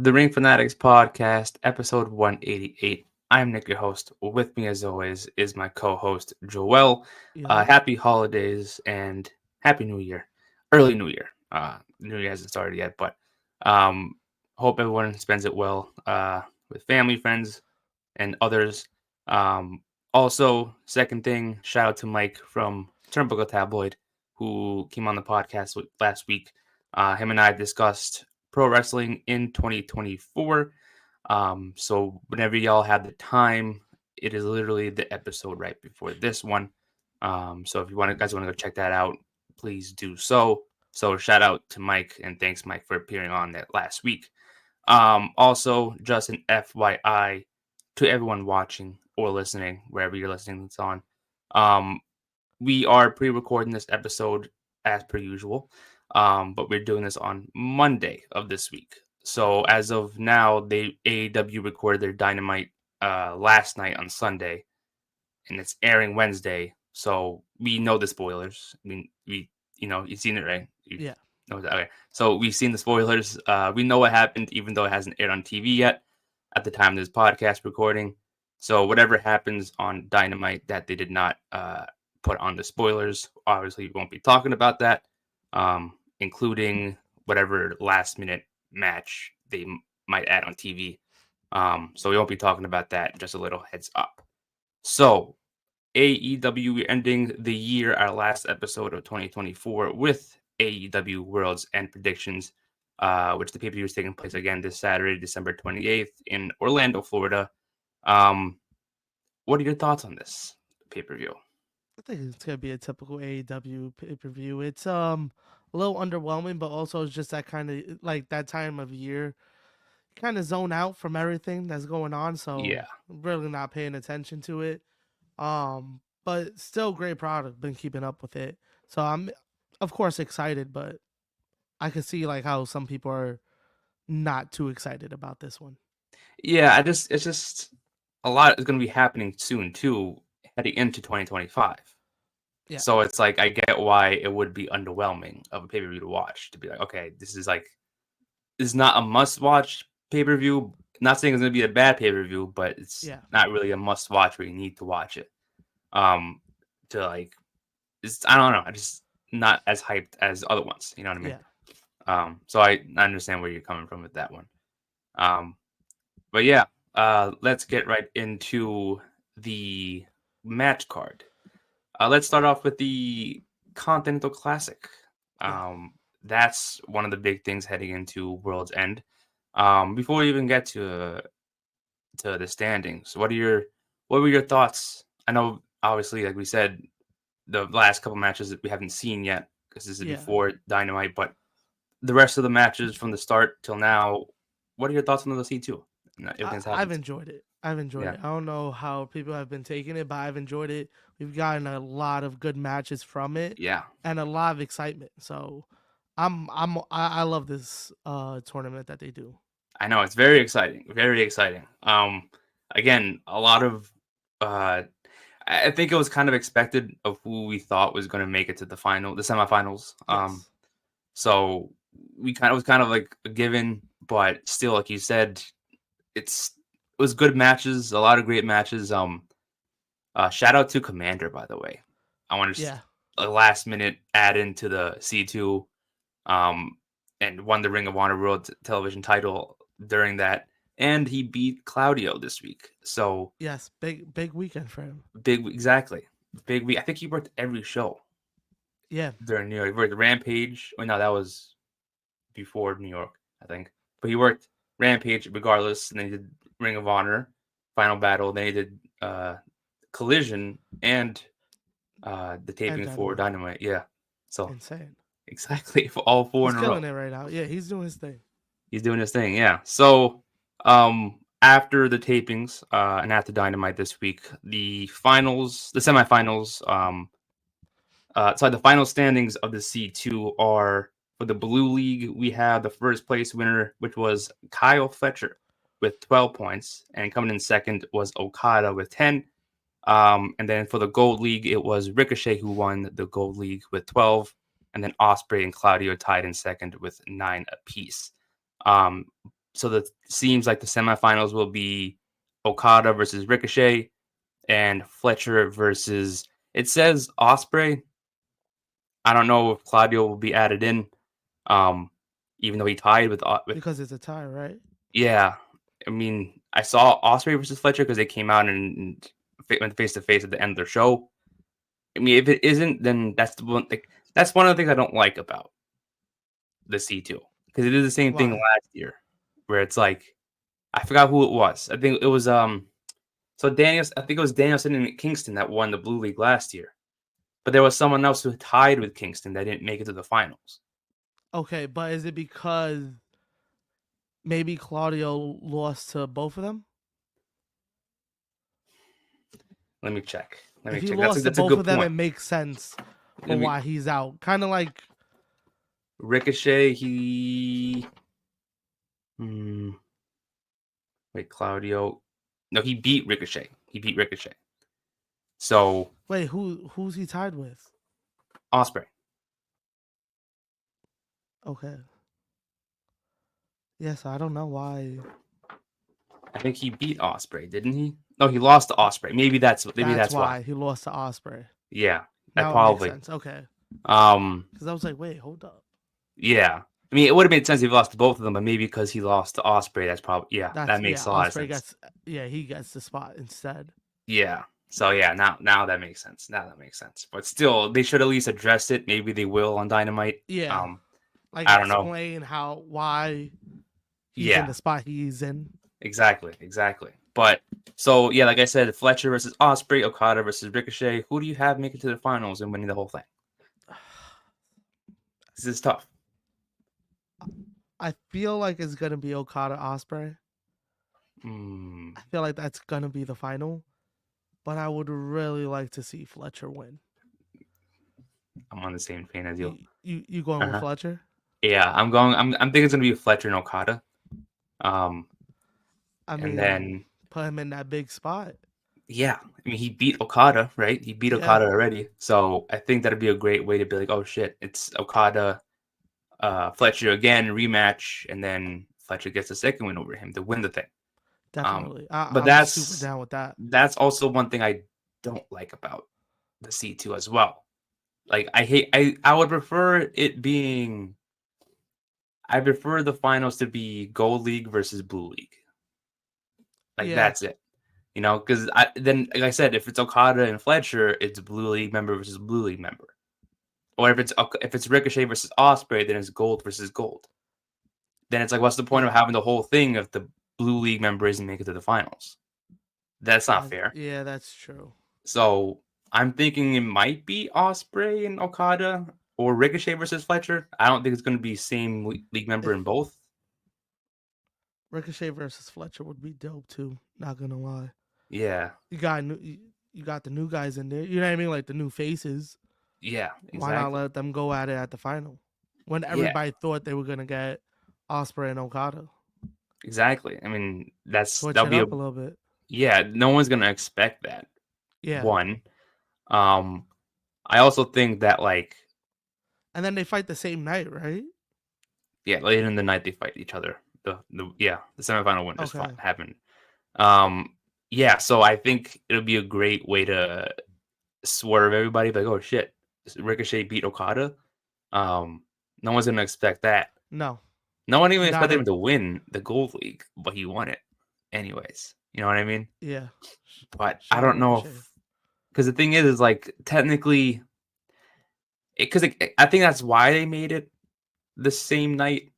the Ring Fanatics podcast, episode 188. I'm Nick, your host. With me, as always, is my co-host Joel. Yep. Happy holidays and happy New Year, early New Year. New Year hasn't started yet, but um, hope everyone spends it well with family, friends, and others. Um, Also, second thing, shout out to Mike from Turnbuckle Tabloid, who came on the podcast last week. Him and I discussed pro wrestling in 2024. So whenever y'all have the time, it is literally the episode right before this one. So if you guys want to go check that out, please do so. So shout out to Mike and thanks Mike for appearing on that last week. Also, just an FYI to everyone watching or listening, wherever you're listening it's on. Um, we are pre-recording this episode as per usual, but we're doing this on Monday of this week. So as of now, they AEW recorded their Dynamite last night on Sunday, and it's airing Wednesday. So we know the spoilers. I mean, you've seen it, right? You Yeah. know that. Okay. So we've seen the spoilers. We know what happened, even though it hasn't aired on TV yet at the time of this podcast recording. So whatever happens on Dynamite that they did not put on the spoilers, obviously we won't be talking about that, including whatever last minute match they might add on TV. So we won't be talking about that. Just a little heads up. So AEW, we're ending the year, our last episode of 2024 with AEW World's End Predictions, which the pay-per-view is taking place again this Saturday, December 28th in Orlando, Florida. Um, what are your thoughts on this pay-per-view? I think it's gonna be a typical AEW pay per view. It's a little underwhelming, but also it's just that kind of like that time of year, kind of zone out from everything that's going on. So Yeah. really not paying attention to it. But still great product. Been keeping up with it. So I'm of course excited, but I can see like how some people are not too excited about this one. Yeah, it's just a lot is going to be happening soon too, heading into 2025. Yeah. So it's like I get why it would be underwhelming of a pay-per-view to watch, to be like, okay, this is not a must-watch pay-per-view. Not saying it's going to be a bad pay-per-view, but it's Yeah. not really a must-watch where you need to watch it. Um, to like, I don't know, I just not as hyped as other ones. You know what I mean? Yeah. So I understand where you're coming from with that one. Um, but yeah, let's get right into the match card. Let's start off with the Continental Classic. Yeah. That's one of the big things heading into World's End. Before we even get to the standings, what were your thoughts? I know, obviously, like we said, the last couple matches that we haven't seen yet because this is Yeah. before Dynamite, but the rest of the matches from the start till now, what are your thoughts on the C2? Everything's I've happened. enjoyed it. I've enjoyed Yeah, it. I don't know how people have been taking it, but I've enjoyed it. We've gotten a lot of good matches from it yeah, and a lot of excitement. So I love this tournament that they do. I know it's very exciting, very exciting. Again, a lot of uh, I think it was kind of expected of who we thought was going to make it to the semifinals. Yes. So it was kind of like a given, but still, like you said, it was good matches, a lot of great matches. Shout out to Commander, by the way. I want to just Yeah. a last minute add into the C2, um, and won the Ring of Honor World Television title during that, and he beat Claudio this week. So Yes. Big weekend for him. exactly, big week. I think he worked every show Yeah. during New York. He worked Rampage. Oh no, that was before New York, I think. But he worked Rampage regardless, and then he did Ring of Honor, Final Battle. Then he did Collision and the And taping for Dynamite. Dynamite. Yeah. So Insane. exactly for all four He's in a row. killing it right now. Yeah, he's doing his thing. He's doing his thing. Yeah. So after the tapings and after Dynamite this week, the semifinals, the final standings of the C2 are for the Blue League. We have the first place winner, which was Kyle Fletcher with 12 points, and coming in second was Okada with 10. And then for the Gold League, it was Ricochet who won the Gold League with 12, and then Osprey and Claudio tied in second with 9 apiece. Um, so that seems like the semifinals will be Okada versus Ricochet and Fletcher versus. It says Osprey. I don't know if Claudio will be added in, um, even though he tied with. because it's a tie, right? Yeah, I mean, I saw Osprey versus Fletcher because they came out and went face to face at the end of their show. I mean, if it isn't, then that's the one. Like, that's one of the things I don't like about the C2 because it did the same thing Why? last year, where it's like I forgot who it was. I think it was So Daniels, I think it was Danielson and Kingston that won the Blue League last year, but there was someone else who tied with Kingston that didn't make it to the finals. Okay, but is it because maybe Claudio lost to both of them? Let me check. Let If me he check. lost to That's a both good of them, it point. makes sense for Let me why he's out. Kind of like Ricochet. He hmm, wait Claudio. No, he beat Ricochet. He beat Ricochet. So wait, who's he tied with? Osprey. Okay. Yes, I don't know why. I think he beat Osprey, didn't he? No, he lost to Osprey. Maybe That's that's why. why he lost to Osprey. Yeah, that Now it makes probably. sense. Okay. Um, Because I was like, wait, hold up. yeah. I mean, it would have made sense if he lost to both of them, but maybe because he lost to Osprey, that's probably That's that yeah. makes a lot of Osprey sense. gets he gets the spot instead. Yeah. So yeah, now that makes sense. Now that makes sense. But still, they should at least address it. Maybe they will on Dynamite. Yeah, like I don't know. explain why he's in Yeah, the spot he's in. exactly. But so yeah, like I said, Fletcher versus Osprey, Okada versus Ricochet. Who do you have making to the finals and winning the whole thing? This is tough. I feel like it's gonna be Okada Osprey. Hmm. I feel like that's gonna be the final, but I would really like to see Fletcher win. I'm on the same page as you. You going with Uh-huh. Fletcher? Yeah, I'm going. I'm thinking it's gonna be Fletcher and Okada. Um, I and mean, then put him in that big spot. yeah, I mean he beat Okada, right? He beat Yeah, Okada already, so I think that'd be a great way to be like, oh shit, it's Okada, Fletcher again rematch, and then Fletcher gets the second win over him to win the thing. Um, definitely. but I'm super that's down with that. that's also one thing I don't like about the C2 as well. Like I would prefer it being I prefer the finals to be Gold League versus Blue League. Like Yeah, that's it. You know, because then like I said, if it's Okada and Fletcher, it's Blue League member versus Blue League member. Or if it's Ricochet versus Osprey, then it's Gold versus Gold. Then it's like, what's the point of yeah. having the whole thing if the Blue League member isn't making it to the finals? That's not fair. Yeah, that's true. So I'm thinking it might be Osprey and Okada or Ricochet versus Fletcher. I don't think it's going to be same league member If in both. Ricochet versus Fletcher would be dope too. Not gonna lie. Yeah, You got the new guys in there. You know what I mean? Like the new faces. yeah, Why not exactly, let them go at it at the final? When yeah, everybody thought they were gonna get Osprey and Okada. exactly. I mean, Switch that'll it be a up a little bit. yeah. No one's going to expect that. Yeah. One, um, I also think that like And then they fight the same night, right? yeah, later in the night they fight each other. The semifinal winners Okay. happen. Um, yeah, so I think it'll be a great way to swerve everybody. Like, oh shit, Ricochet beat Okada. Um, no one's gonna expect that. No. No one even Not expected a him to win the Gold League, but he won it anyways. You know what I mean? yeah. But I Shout out don't know Ricochet. if because the thing is like technically, because I think that's why they made it the same night.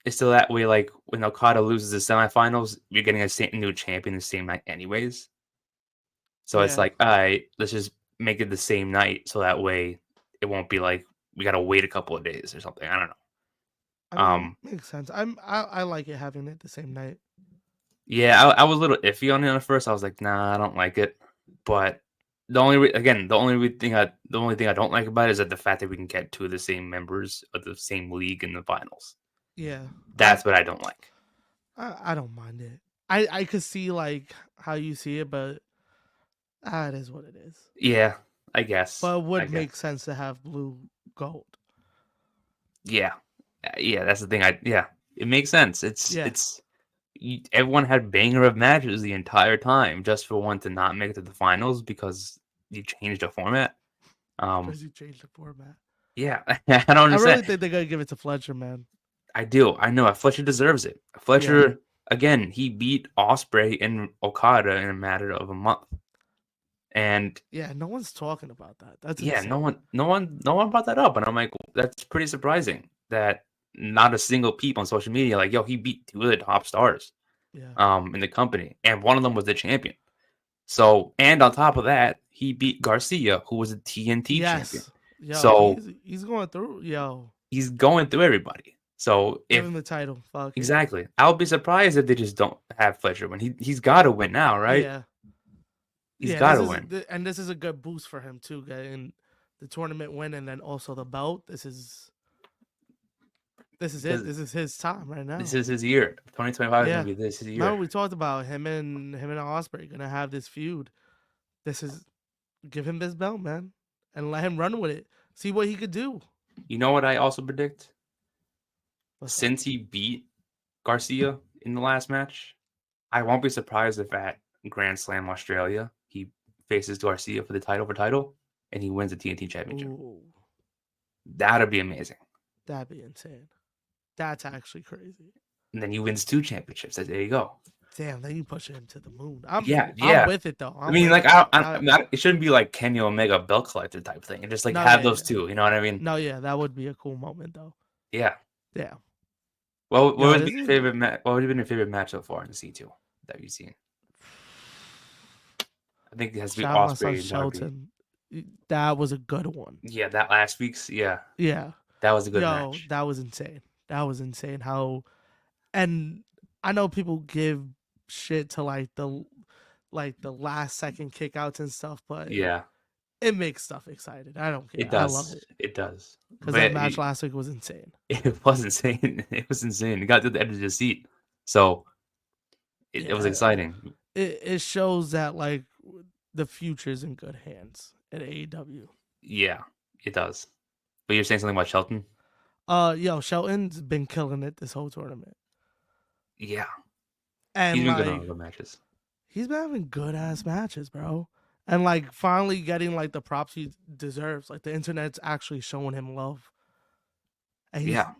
Is so that way, like when Okada loses the semifinals, you're getting a new champion the same night, anyways. So it's Yeah. like, all right, let's just make it the same night, so that way it won't be like we gotta wait a couple of days or something. I don't know. I mean, Um, makes sense. I like it having it the same night. yeah, I was a little iffy on it at first. I was like, nah, I don't like it. But the only thing I don't like about it is that the fact that we can get two of the same members of the same league in the finals. Yeah. That's what I don't like. I don't mind it. I could see like how you see it, but it is what it is. Yeah, I guess. But it I would make guess. sense to have blue gold. Yeah, yeah. That's the thing. Yeah. It makes sense. Yeah, Everyone had banger of matches the entire time just for one to not make it to the finals because you changed the format. because you changed the format. Yeah, I don't I understand. really think they're gonna give it to Fletcher, man. I do. I know. Fletcher deserves it. Yeah, Fletcher, again, he beat Osprey and Okada in a matter of a month. And yeah. No one's talking about that. That's yeah, no insane. one, no one, no one brought that up. And I'm like, that's pretty surprising that not a single peep on social media like, yo, he beat two of the top stars Yeah. in the company, and one of them was the champion. So, and on top of that, he beat Garcia, who was a TNT champion. Yes. Yo, So he's going through. Yo, he's going through everybody. So give if him the title. Fuck it. exactly, I'll be surprised if they just don't have Fletcher win. He's got to win now, right? Yeah. He's Yeah, got this to is win and this is a good boost for him too, getting the tournament win and then also the belt. This is it. because This is his time right this now. is his year. 2025 is gonna Yeah. be this Remember year. we talked about him and Osprey gonna have this feud. This is give him this belt, man, and let him run with it. See what he could do. You know what I also predict? What's that? Since he beat Garcia in the last match, I won't be surprised if at Grand Slam Australia he faces Garcia for the title, and he wins the TNT Championship. Ooh, That'd be amazing. that'd be insane. That's actually crazy. And then he wins two championships. There you go. Damn, then you push him to the moon. Yeah, I'm yeah. with it though. I I'm mean, with like, it. I'm not. It shouldn't be like Kenny Omega belt collector type thing, and just like No, have yeah, those yeah. two. You know what I mean? No, yeah, that would be a cool moment though. Yeah. Yeah. Well, what Yo, would this be your is favorite? What would have been your favorite match so far in the C2 that you've seen? I think it has to be shout out my son Osprey and Darby. Shelton. That was a good one. Yeah, that last week's. Yeah, Yeah. that was a good Yo, match. that was insane. That was insane. How and I know people give shit to like the last second kickouts and stuff, but Yeah, it makes stuff excited. I don't care. it I love does. it It does. because that But match last week was insane. it was insane. It was insane. It got to the edge of the seat, so it was Yeah, exciting. it shows that like the future's in good hands at AEW. Yeah, it does. But you're saying something about Shelton? Yo, Shelton's been killing it this whole tournament, Yeah, he's and been good on like good matches. he's been having good ass matches, bro. And like finally getting like the props he deserves. Like the internet's actually showing him love. And he's Yeah,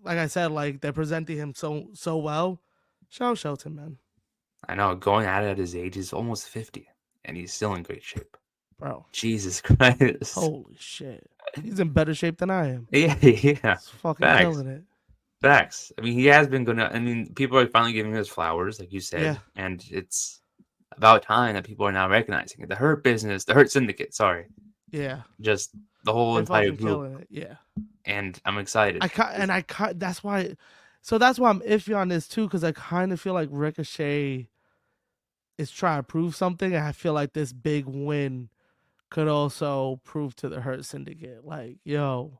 like I said, like they're presenting him so well. Shout out Shelton, man. I know. Going at it at his age, he's almost 50, and he's still in great shape. Bro. Jesus Christ. Holy shit. He's in better shape than I am. Yeah, yeah. He's fucking Facts. killing it. Facts. I mean, he has been good. I mean, people are finally giving him his flowers, like you said, Yeah. and it's about time that people are now recognizing it. The Hurt Business, the Hurt Syndicate, sorry, Yeah. just the whole They're entire fucking group, killing it. Yeah. and I'm excited. That's why so that's why I'm iffy on this too, because I kind of feel like Ricochet is trying to prove something, and I feel like this big win could also prove to the Hurt Syndicate, like, yo,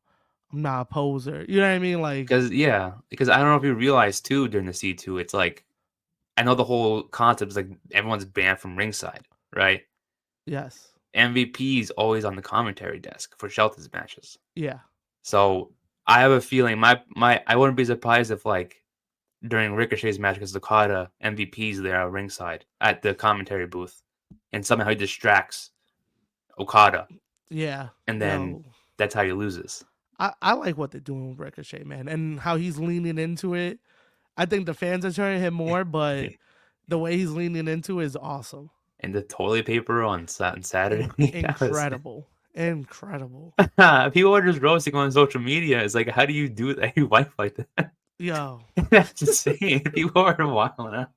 I'm not a poser. You know what I mean? Like, Because I don't know if you realized too during the C2, it's like I know the whole concept is like everyone's banned from ringside, right? yes, MVP is always on the commentary desk for Shelton's matches. yeah, So I have a feeling I wouldn't be surprised if like during Ricochet's match against Okada, MVP's there at ringside at the commentary booth, and somehow he distracts Okada, yeah. and then Yo, that's how he loses. I like what they're doing with Ricochet, man, and how he's leaning into it. I think the fans are turning him more, but the way he's leaning into it is awesome. And the toilet paper on Saturday, Incredible. Incredible. People are just roasting on social media. It's like, how do you do that? You wife like that? Yo. That's insane. People are wilding out.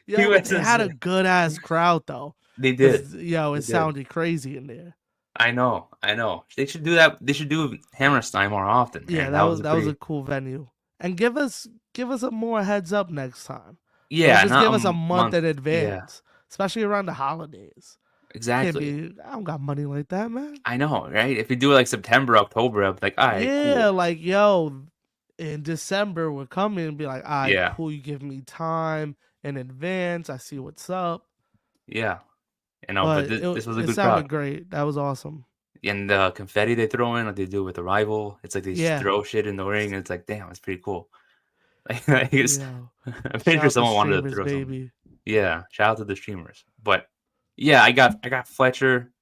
Yo, but they had a good ass crowd though. They did. Yo, it They did. sounded crazy in there. I know. They should do that. They should do Hammerstein more often. Yeah, Man. that was a cool venue. And give us a more heads up next time. Yeah, just not give us a month in advance, Yeah, especially around the holidays. exactly. I don't got money like that, man. I know, right? If we do it like September, October, I'd be like, all right, Yeah, cool. like yo, in December we're coming and be like, all right, Yeah. cool. You give me time in advance. I see what's up. Yeah. You know, but this was a it good sounded crowd. great. That was awesome. And the confetti they throw in, like they do with the rival, it's like they just Yeah. throw shit in the ring, and it's like, damn, it's pretty cool. Like, Yo, I'm pretty shout sure out the someone wanted to streamers, throw something. baby. Yeah, shout out to the streamers. But yeah, I got Fletcher,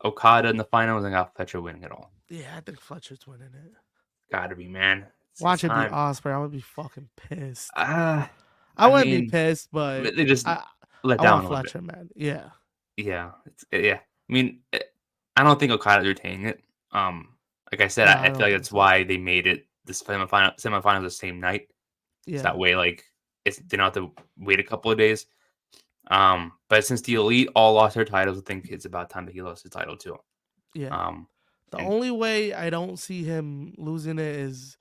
Okada in the finals, and I got Fletcher winning it all. Yeah, I think Fletcher's winning it. Gotta be, man. It's Watch it be time. Osprey. I would be fucking pissed. Uh, I I wouldn't be mean, pissed, but they just I let I want down a little bit. Fletcher, man. Yeah. Yeah, yeah. I mean, I don't think Okada's retaining it. Like I said, No, I I feel don't like think that's so. why they made it the semifinals the same night. So Yeah. that way, like, they don't have to wait a couple of days. But since the Elite all lost their titles, I think it's about time that he lost his title too. Yeah. Um, The and only way I don't see him losing it is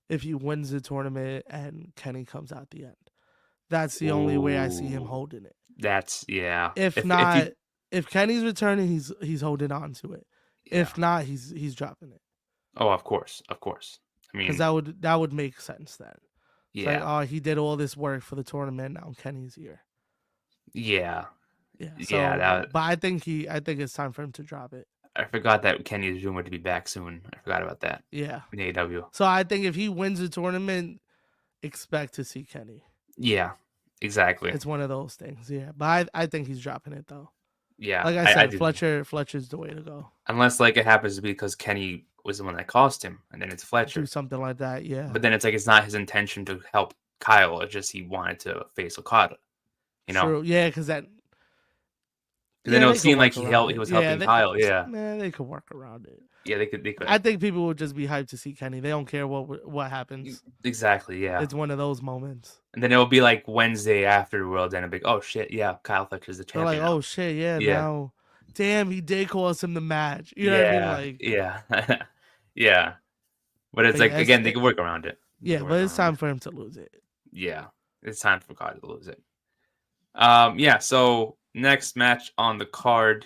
if he wins the tournament and Kenny comes out the end. That's the only way I see him ooh, holding it. that's yeah. If If you not, if Kenny's returning, he's holding on to it. yeah. If not, he's dropping it. Oh, of course, of course. I Because mean, that would make sense then. It's like, yeah, oh, he did all this work for the tournament. Now Kenny's here. yeah, Yeah. yeah. So, but I think it's time for him to drop it. I forgot that Kenny is rumored to be back soon. I forgot about that Yeah. in AEW. So I think if he wins the tournament, expect to see Kenny. Yeah, exactly. It's one of those things. Yeah. But I think he's dropping it though. Yeah, Like I I said, do. Fletcher's the way to go. Unless like it happens to be because Kenny was the one that cost him, and then it's Do Fletcher. something like that. Yeah. But then it's like it's not his intention to help Kyle. It's just he wanted to face Okada. You know, True. Yeah, because that. because then Yeah, it'll they could seem like work around he it. was Yeah, helping Kyle. Yeah, they could work around it. yeah, they could. They could. I think people would just be hyped to see Kenny. They don't care what happens. Exactly. Yeah. It's one of those moments. And then it'll be like Wednesday afterwards, and it'll be oh shit, yeah, Kyle Fletcher's the They're like, champion now. oh shit, yeah, Yeah, now, damn, he did cost him the match. You know what I mean? yeah, Like, yeah, yeah. But it's but like yeah, again, they can work around it. They yeah, can but work it's around time it. for him to lose it. Yeah, it's time for Kyle to lose it. Yeah. So next match on the card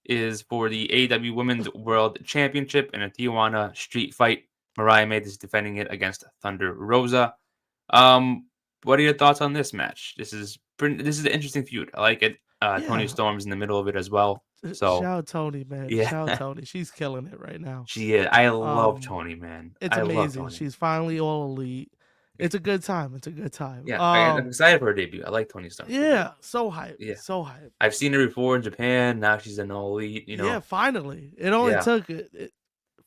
is for the AEW Women's World Championship in a Tijuana street fight. Mariah May is defending it against Thunder Rosa. What are your thoughts on this match? This is an interesting feud. I like it. Tony Yeah, Storm's in the middle of it as well. So shout out Tony, man. yeah, Shout out Tony. She's killing it right now. she is. I love Um, Tony, man. it's I love amazing. Tony. She's finally all elite. It's a good time. It's a good time. Yeah, I'm excited for her debut. I like Tony Storm's debut. Yeah, so hype. Yeah, So hype. I've seen her before in Japan. Now she's an all elite. You Yeah, know. finally. It only Yeah. took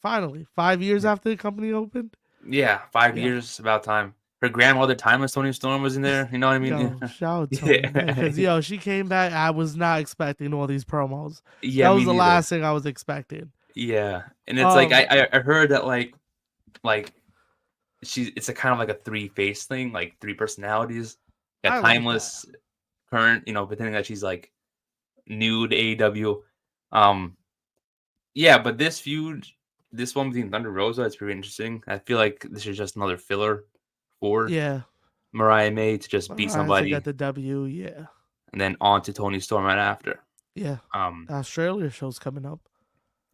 finally 5 years Yeah. after the company opened. Yeah, 5 Yeah. years, about time. Her grandmother, Timeless Tony Storm, was in there. You know what I mean? Yo, shout out Tony, man. Because yo, she came back. I was not expecting all these promos. Yeah, That me was the neither. last thing I was expecting. Yeah, and it's like Um, I heard that like it's a kind of like a three-face thing, like three personalities. I Got like Timeless, current, pretending that she's like new to AEW. Yeah, but this feud, this one between Thunder Rosa, it's pretty interesting. I feel like this is just another filler for yeah. Mariah May to just beat To somebody get the W. Yeah. and then on to Tony Storm right after. Yeah. Um, The Australia show's coming up.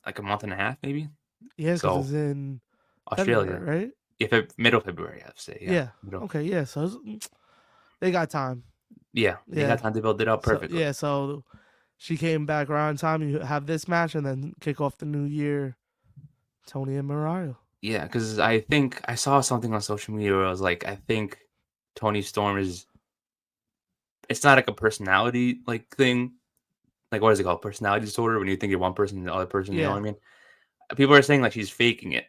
like a month and a half maybe. Yeah, because So it's in Australia, February, right? if middle February, I have to say. Yeah. Middle. Okay. Yeah. So they got time. Yeah, they Yeah. got time to build it up So, perfectly. yeah. So she came back around time. You have this match and then kick off the new year. Tony and Mariah. Yeah, because I think I saw something on social media where I was like, I think Tony Storm is. It's not like a personality like thing. Like what is it called? Personality disorder. When you think you're one person and the other person, you know what I mean? People are saying like she's faking it.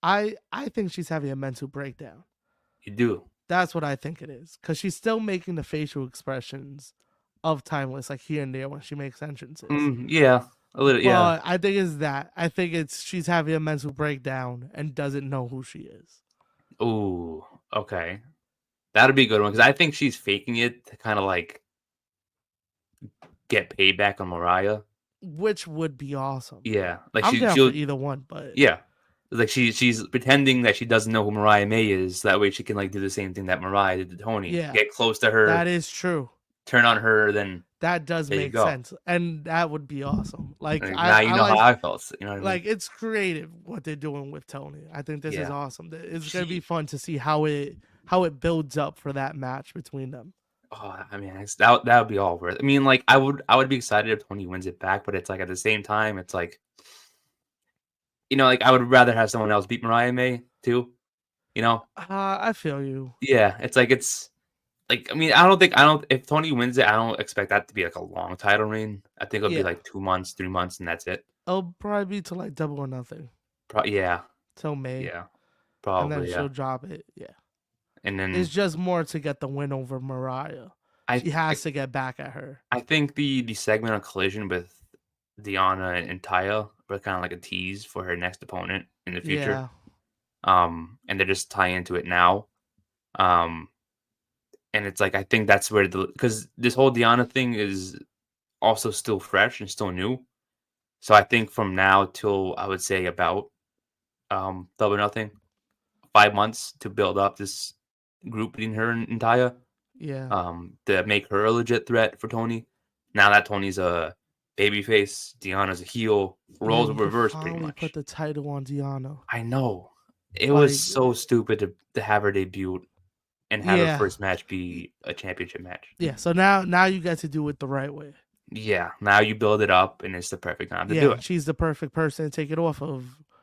I think she's having a mental breakdown. You do. That's what I think it is. Because she's still making the facial expressions of Timeless, like here and there when she makes entrances. Yeah, a little. Yeah. But I think it's that. I think it's she's having a mental breakdown and doesn't know who she is. Ooh. Okay. That'd be a good one because I think she's faking it to kind of like get payback on Mariah. Which would be awesome. Yeah, like I'm down she'll for either one, but yeah, like she's pretending that she doesn't know who Mariah May is. So that way she can like do the same thing that Mariah did to Tony. Yeah. Get close to her. that is true. Turn on her. Then That does there you make go. sense, and that would be awesome. Like now you know like, how I felt. You know what I mean? like it's creative what they're doing with Tony. I think this is Yeah. awesome. It's gonna be fun to see how it builds up for that match between them. Oh, I mean, that would be all worth. I mean, like I would be excited if Tony wins it back, but it's like at the same time, it's like, like I would rather have someone else beat Mariah May too. You know? I feel you. Yeah, it's like I mean, I don't if Tony wins it, I don't expect that to be like a long title reign. I think it'll be Yeah, like 2 months, 3 months, and that's it. it'll probably be to like Double or Nothing Yeah, till May, yeah, and then probably, yeah. she'll drop it. Yeah, And it's then just more to get the win over Mariah. I She I, has to get back at her. I think the segment on Collision with Deanna and Taya were kind of like a tease for her next opponent in the future. Yeah, And they're just tying into it now. Um, and it's like I think that's where because this whole Deanna thing is also still fresh and still new. So I think from now till I would say about Double or Nothing, 5 months to build up this group between her and Taya, yeah. to make her a legit threat for Tony. Now that Tony's a babyface, Deanna's a heel, Man, roles you could reversed pretty finally put much. the title on Deanna. I know. It was Like, so stupid to have her debut and have her yeah, first match be a championship match. yeah. So now you get to do it the right way. Yeah, now you build it up and it's the perfect time to do Yeah, it. she's the perfect person to take it off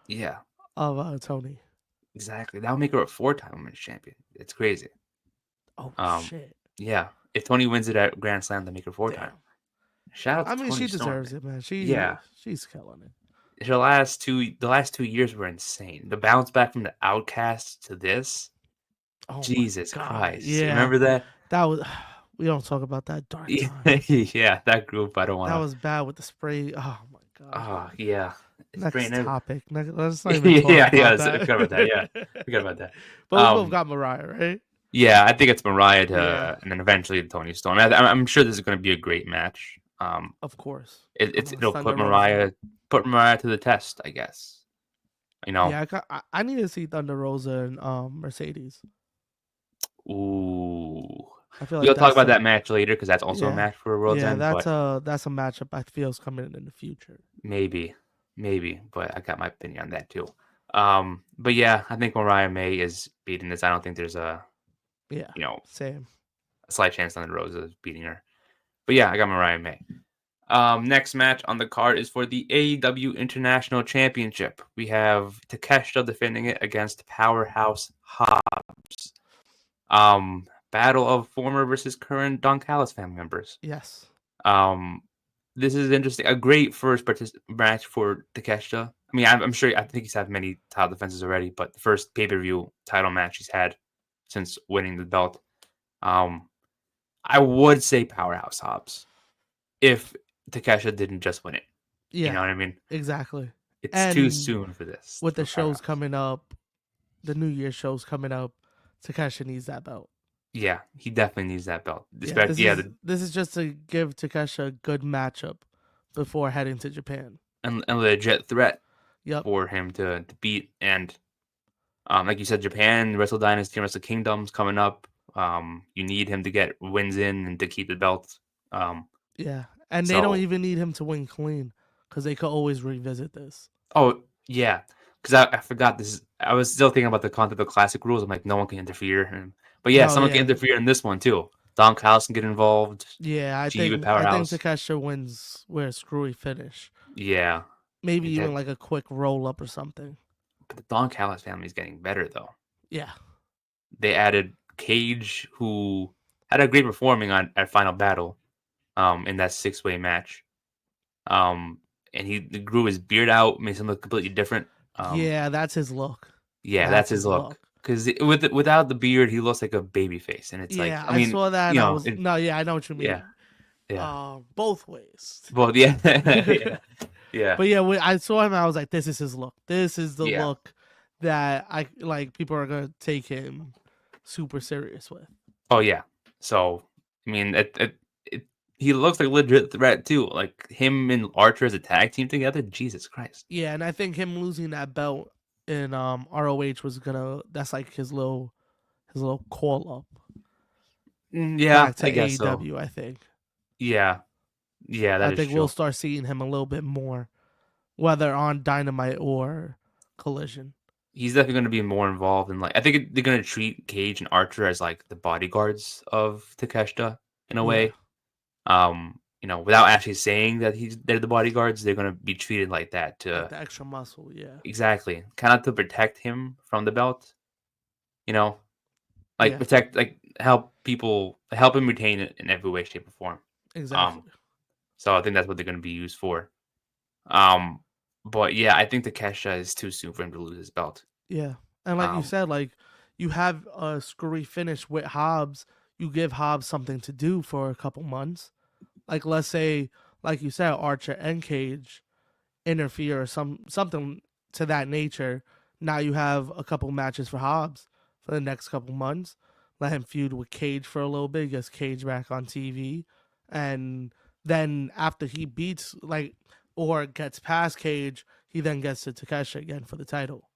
Yeah, of Tony. exactly. That'll make her a four-time women's champion. It's crazy. Oh Um, shit! yeah. If Tony wins it at Grand Slam, they make her four-time. Damn. Shout out I to mean, Tony she Storm, deserves man. it, man. Yeah. She's killing it. The last 2 years were insane. The bounce back from the Outcast to this, Oh my Jesus god. Christ! Yeah, Remember that? that was. We don't talk about that dark time. Yeah, that group. I don't That want to. was bad with the spray. Oh my god. Oh yeah, it's Next brain. topic. Let's not even talk Yeah, yeah. about I that. forgot about that. Yeah, forgot about that. But we both got Mariah, right? Yeah, I think it's Mariah Yeah, and then eventually Tony Storm. I'm sure this is going to be a great match. of course. It'll Thunder Rosa. put Mariah to the test, I guess. You know. Yeah, I need to see Thunder Rosa and Mercedes. Ooh. I feel like We'll talk that's about a that match later because that's also a yeah match for World's End, but that's a matchup I feel is coming in the future. maybe, maybe. But I got my opinion on that too. But yeah, I think Mariah May is beating this. I don't think there's Yeah, you know same. a slight chance Thunder Rosa is beating her. But yeah, I got Mariah May. Next match on the card is for the AEW International Championship. We have Takeshita defending it against Powerhouse Hobbs. Battle of former versus current Don Callis family members. Yes. Um, this is interesting. A great first match for Takeshita. I mean, I'm sure. I think he's had many title defenses already, but the first pay-per-view title match he's had since winning the belt. Um, I would say Powerhouse Hobbs if Takeshita didn't just win it. You Yeah, know what I mean? exactly. It's too And soon for this with the for shows Powerhouse. coming up, the New Year shows coming up, Takeshi needs that belt. Yeah, he definitely needs that belt. Yeah, Especially, yeah, this is just to give Takeshi a good matchup before heading to Japan. and a legit threat Yep. for him to beat. And like you said, Japan, Wrestle Dynasty, and Wrestle Kingdom's coming up. You need him to get wins in and to keep the belt. Yeah, and they don't So, even need him to win clean because they could always revisit this. oh yeah, because I forgot this. I was still thinking about the concept of classic rules. I'm like, no one can interfere. But yeah, No, someone can yeah, interfere in this one too. Don Callis can get involved. yeah. G with I think Powerhouse. Takeshi wins where a screwy finish. Yeah, Maybe even that, like a quick roll up or something. but the Don Callis family is getting better though. Yeah, They added Cage, who had a great performing on at Final Battle, in that six-way match. Um, and he grew his beard out, made him look completely different. yeah. That's his look. Yeah, that's That's his his look. look. Because without the beard, he looks like a baby face, and it's like, Yeah, I I mean, saw that and I was it, no, yeah, I know what you yeah, mean. yeah. Both ways. Well, yeah, yeah, yeah, But yeah, when I saw him, I was like, this is his look. This is the yeah. look that I like. People are gonna take him super serious with. Oh, yeah. So, I mean, he looks like a legit threat too. Like him and Archer as a tag team together. Jesus Christ. Yeah, and I think him losing that belt in ROH was gonna. That's like his little call up Yeah, back to I guess so. AEW. I think. Yeah, yeah, that I is think we'll true. start seeing him a little bit more, whether on Dynamite or Collision. He's definitely going to be more involved in like I think they're going to treat Cage and Archer as like the bodyguards of Takeshita in a Yeah, way. Without actually saying that they're the bodyguards, they're going to be treated like that like to the extra muscle. Yeah, exactly kind of to protect him from the belt. you know, like Yeah, protect, like help people, help him retain it in every way, shape, or form. Um, exactly. so I think that's what they're going to be used for. Um, but yeah, I think Takesha is too soon for him to lose his belt. Yeah, and like you Um, said, like you have a screwy finish with Hobbs. You give Hobbs something to do for a couple months. Like let's say, like you said, Archer and Cage interfere or something to that nature. Now you have a couple matches for Hobbs for the next couple months. Let him feud with Cage for a little bit, gets Cage back on TV, and then after he beats like or gets past Cage, he then gets to Takesha again for the title.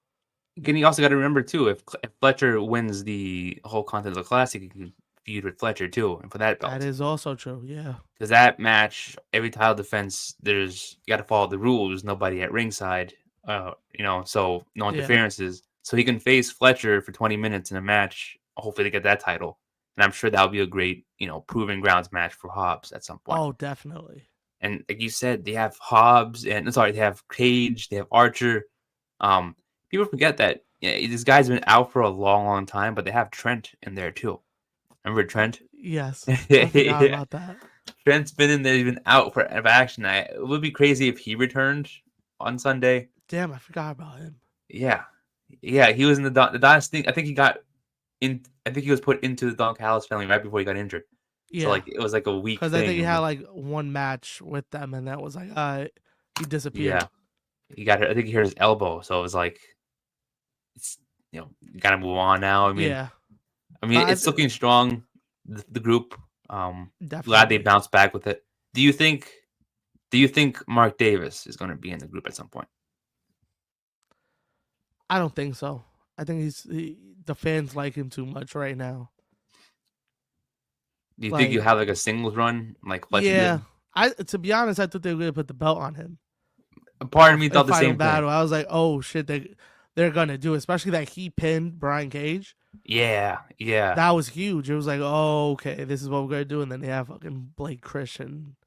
Again, you also got to remember too, if Fletcher wins the whole Continental Classic, he can feud with Fletcher too, and for that That belt. is also true. Yeah. Because that match, every title defense, there's you got to follow the rules. Nobody at ringside, so no Yeah. interferences. So he can face Fletcher for 20 minutes in a match. Hopefully, to get that title, and I'm sure that'll be a great, proving grounds match for Hobbs at some point. Oh, definitely. And like you said, they have Hobbs and sorry, they have Cage, they have Archer. People forget that this guy's been out for a long, long time, but they have Trent in there too. Remember Trent? Yes. I forgot Yeah. about that. Trent's been in there, he's been out for action. It would be crazy if he returned on Sunday. Damn, I forgot about him. Yeah. Yeah, he was in the Don's thing. I think he got in I think he was put into the Don Callis family right before he got injured. So Yeah. like it was like a week Because I think thing he had and like one match with them, and that was like, he disappeared. yeah. I think he hurt his elbow, so it was like it's you gotta move on now. Yeah. I mean, But it's looking strong. The group, glad they definitely. bounced back with it. Do you think? Do you think Mark Davis is going to be in the group at some point? I don't think so. I think the fans like him too much right now. Do you think you Like, have like a singles run like Fletcher yeah. did? To be honest, I thought they were gonna put the belt on him. A part of me In thought the Final same thing. Battle. I was like, oh shit, they're gonna do it. Especially that he pinned Brian Cage. Yeah, yeah, That was huge. It was like, oh, okay, this is what we're gonna do, and then they have fucking Blake Christian.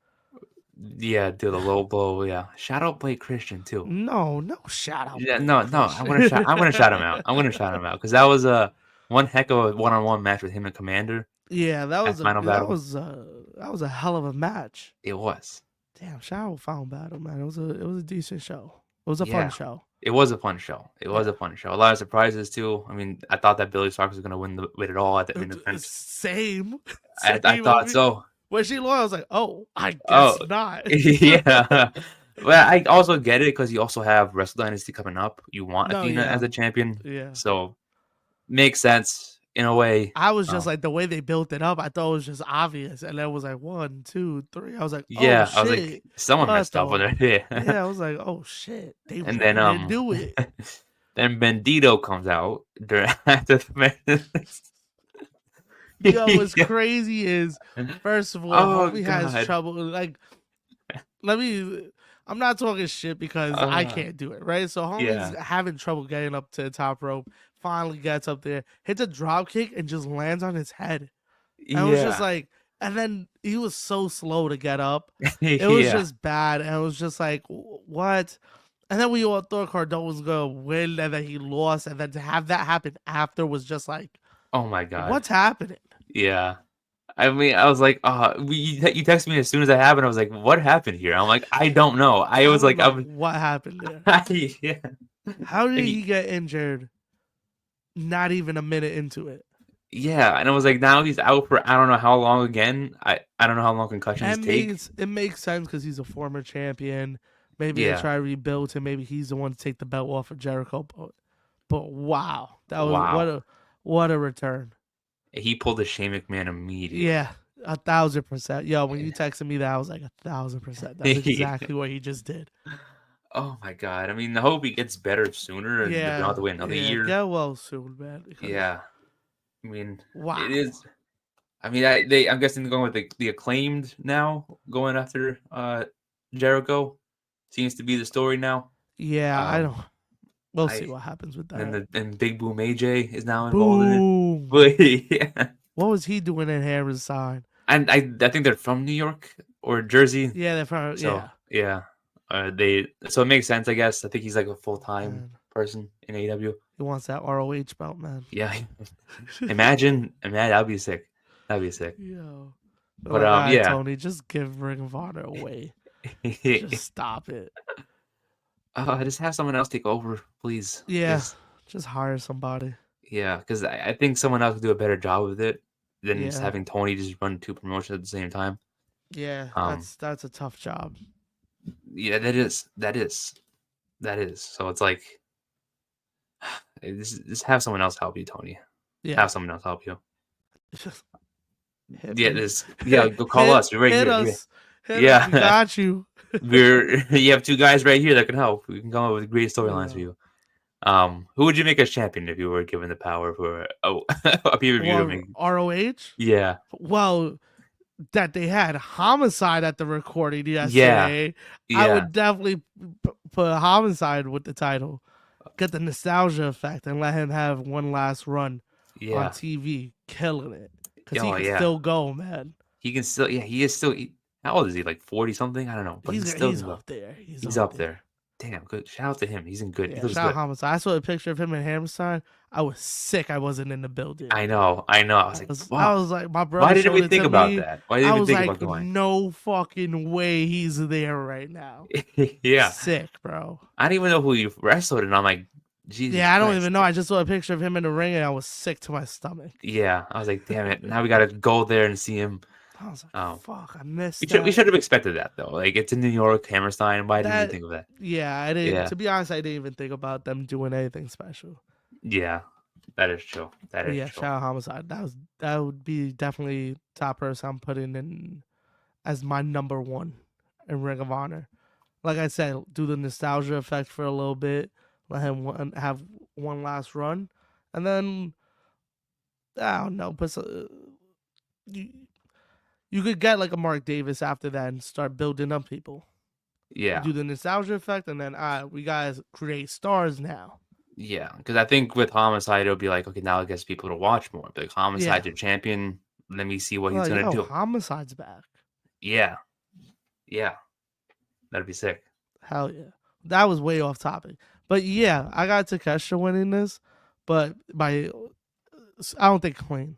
yeah. Do the low blow. Yeah, shout out Blake Christian too. No, shout out Yeah, Blake no, no. I'm gonna Christian. shout. I'm gonna shout him out. I'm gonna shout him out because that was a one heck of a one-on-one match with him and Commander Yeah, at Final Battle. that was a hell of a match. It was. Damn, shout out Final Battle, man. It was a decent show. It was a fun Yeah. show. It was a fun show. It was Yeah. a fun show. A lot of surprises too. I mean, I thought that Billy Starks was going to win it all at the main event. Same, I same. thought so. When she lost, I was like, oh, I Oh, guess not. yeah. But I also get it because you also have Wrestle Dynasty coming up. You want No, Athena yeah, as a champion, yeah. so makes sense in a way. I was just like the way they built it up. I thought it was just obvious, and then it was like 1, 2, 3. I was like, oh Yeah, I was like, shit, someone what messed up with the? it. Yeah, Yeah, I was like, oh shit, they and then really did do it. then Bandito comes out during after the match. Yo, what's Yeah. crazy is, first of all, Oh homie has God. trouble. Like, let me. I'm not talking shit because I Uh, can't do it, right? So homie's yeah. having trouble getting up to the top rope. Finally gets up there, hits a drop kick, and just lands on his head. And it was just Yeah. like, and then he was so slow to get up. It was Yeah. just bad, and it was just like, what? And then we all thought Cardone was gonna win, and then he lost, and then to have that happen after was just like, Oh my God. what's happening? Yeah. I mean, I was like, you texted me as soon as that happened. I was like, what happened here? I'm like, I don't know. I I was don't like, I know was, what happened there. yeah. How did he He- get injured? Not even a minute into it. yeah. And I was like, now he's out for I don't know how long again. I don't know how long concussions And take. it makes sense because he's a former champion. Maybe they Yeah. try to rebuild him. Maybe he's the one to take the belt off of Jericho. But wow, that was Wow. what a return. He pulled a Shane McMahon immediately. Yeah, 1,000%. Yo, when you texted me that, I was like 1,000%. That's exactly what he just did. Oh my God. I mean, I hope he gets better sooner and doesn't have to wait another year. Get well soon, man. Because, Yeah. I mean, wow. it is. I mean, I'm guessing they're going with the acclaimed now, going after Jericho. Seems to be the story now. Yeah, I don't. We'll see I what happens with that. and Big Boom AJ is now involved in it. Boom. But yeah, What was he doing in Hammerstein? and I think they're from New York or Jersey. Yeah, they're from. So Yeah. yeah, so it makes sense, I guess. I think he's like a full time Man. person in AEW. He wants that ROH belt, man. Yeah. Imagine, that'd be sick. That'd be sick. Yo. But But like, all right, yeah. Tony, just give Ring of Honor away. Just stop it. Just have someone else take over, please. Yeah. Just hire somebody. Yeah, because I think someone else could do a better job with it than just Yeah. having Tony just run two promotions at the same time. Yeah. Um, That's a tough job. yeah, that is. So it's like, just have someone else help you, Tony. Yeah. Have someone else help you. Hit Yeah, me. this. Yeah, go call us. We're right Hit here. us. Hit us. We Yeah, got you. you have two guys right here that can help. We can come up with great storylines for Yeah. you. Who would you make as champion if you were given the power for a pay-per-view to Well, make? ROH? Yeah, Well, that they had Homicide at the recording yeah, yesterday, I yeah, would definitely put Homicide with the title. Get the nostalgia effect and let him have one last run on yeah. TV, killing it. Because he Oh can yeah. still go, man. He can still, yeah, he is still. How old is he? Like 40 something? I don't know, but he still He's can go. up there. He's He's up up there. there. Damn, good. Shout out to him. He's in good. He Yeah, looks shout out good. Homicide. I saw a picture of him in Hammerstein. I was sick. I wasn't in the building. I know. I was like, I wow. was like, my Why brother didn't we showed it think to about me. that? Why I didn't we was think about like, going? no fucking way he's there right now. Yeah, Sick, bro. I didn't even know who you wrestled, and I'm like, Jesus Yeah, I don't Christ. even know. I just saw a picture of him in the ring and I was sick to my stomach. Yeah, I was like, damn it. Now we gotta go there and see him. I was like, Um, fuck, I missed we that. should have expected that though. Like it's in New York, Hammerstein. Why didn't we That, think of that? yeah, I didn't. Yeah, To be honest, I didn't even think about them doing anything special. yeah, that is true. That But is yeah, true. shout out Homicide. That would be definitely top person I'm putting in as my number one in Ring of Honor. Like I said, do the nostalgia effect for a little bit. Let him have one last run, and then I don't know. But you, you could get like a Mark Davis after that and start building up people. You Yeah. do the nostalgia effect, and then we guys create stars now. Yeah, because I think with Homicide, it'll be like, okay, now it gets people to watch more. Like, Yeah. Homicide's your champion. Let me see what he's Like, gonna yo, do. Homicide's back. Yeah, yeah, that'd be sick. Hell yeah. That was way off topic. But yeah, I got Takeshita winning this, but I don't think clean.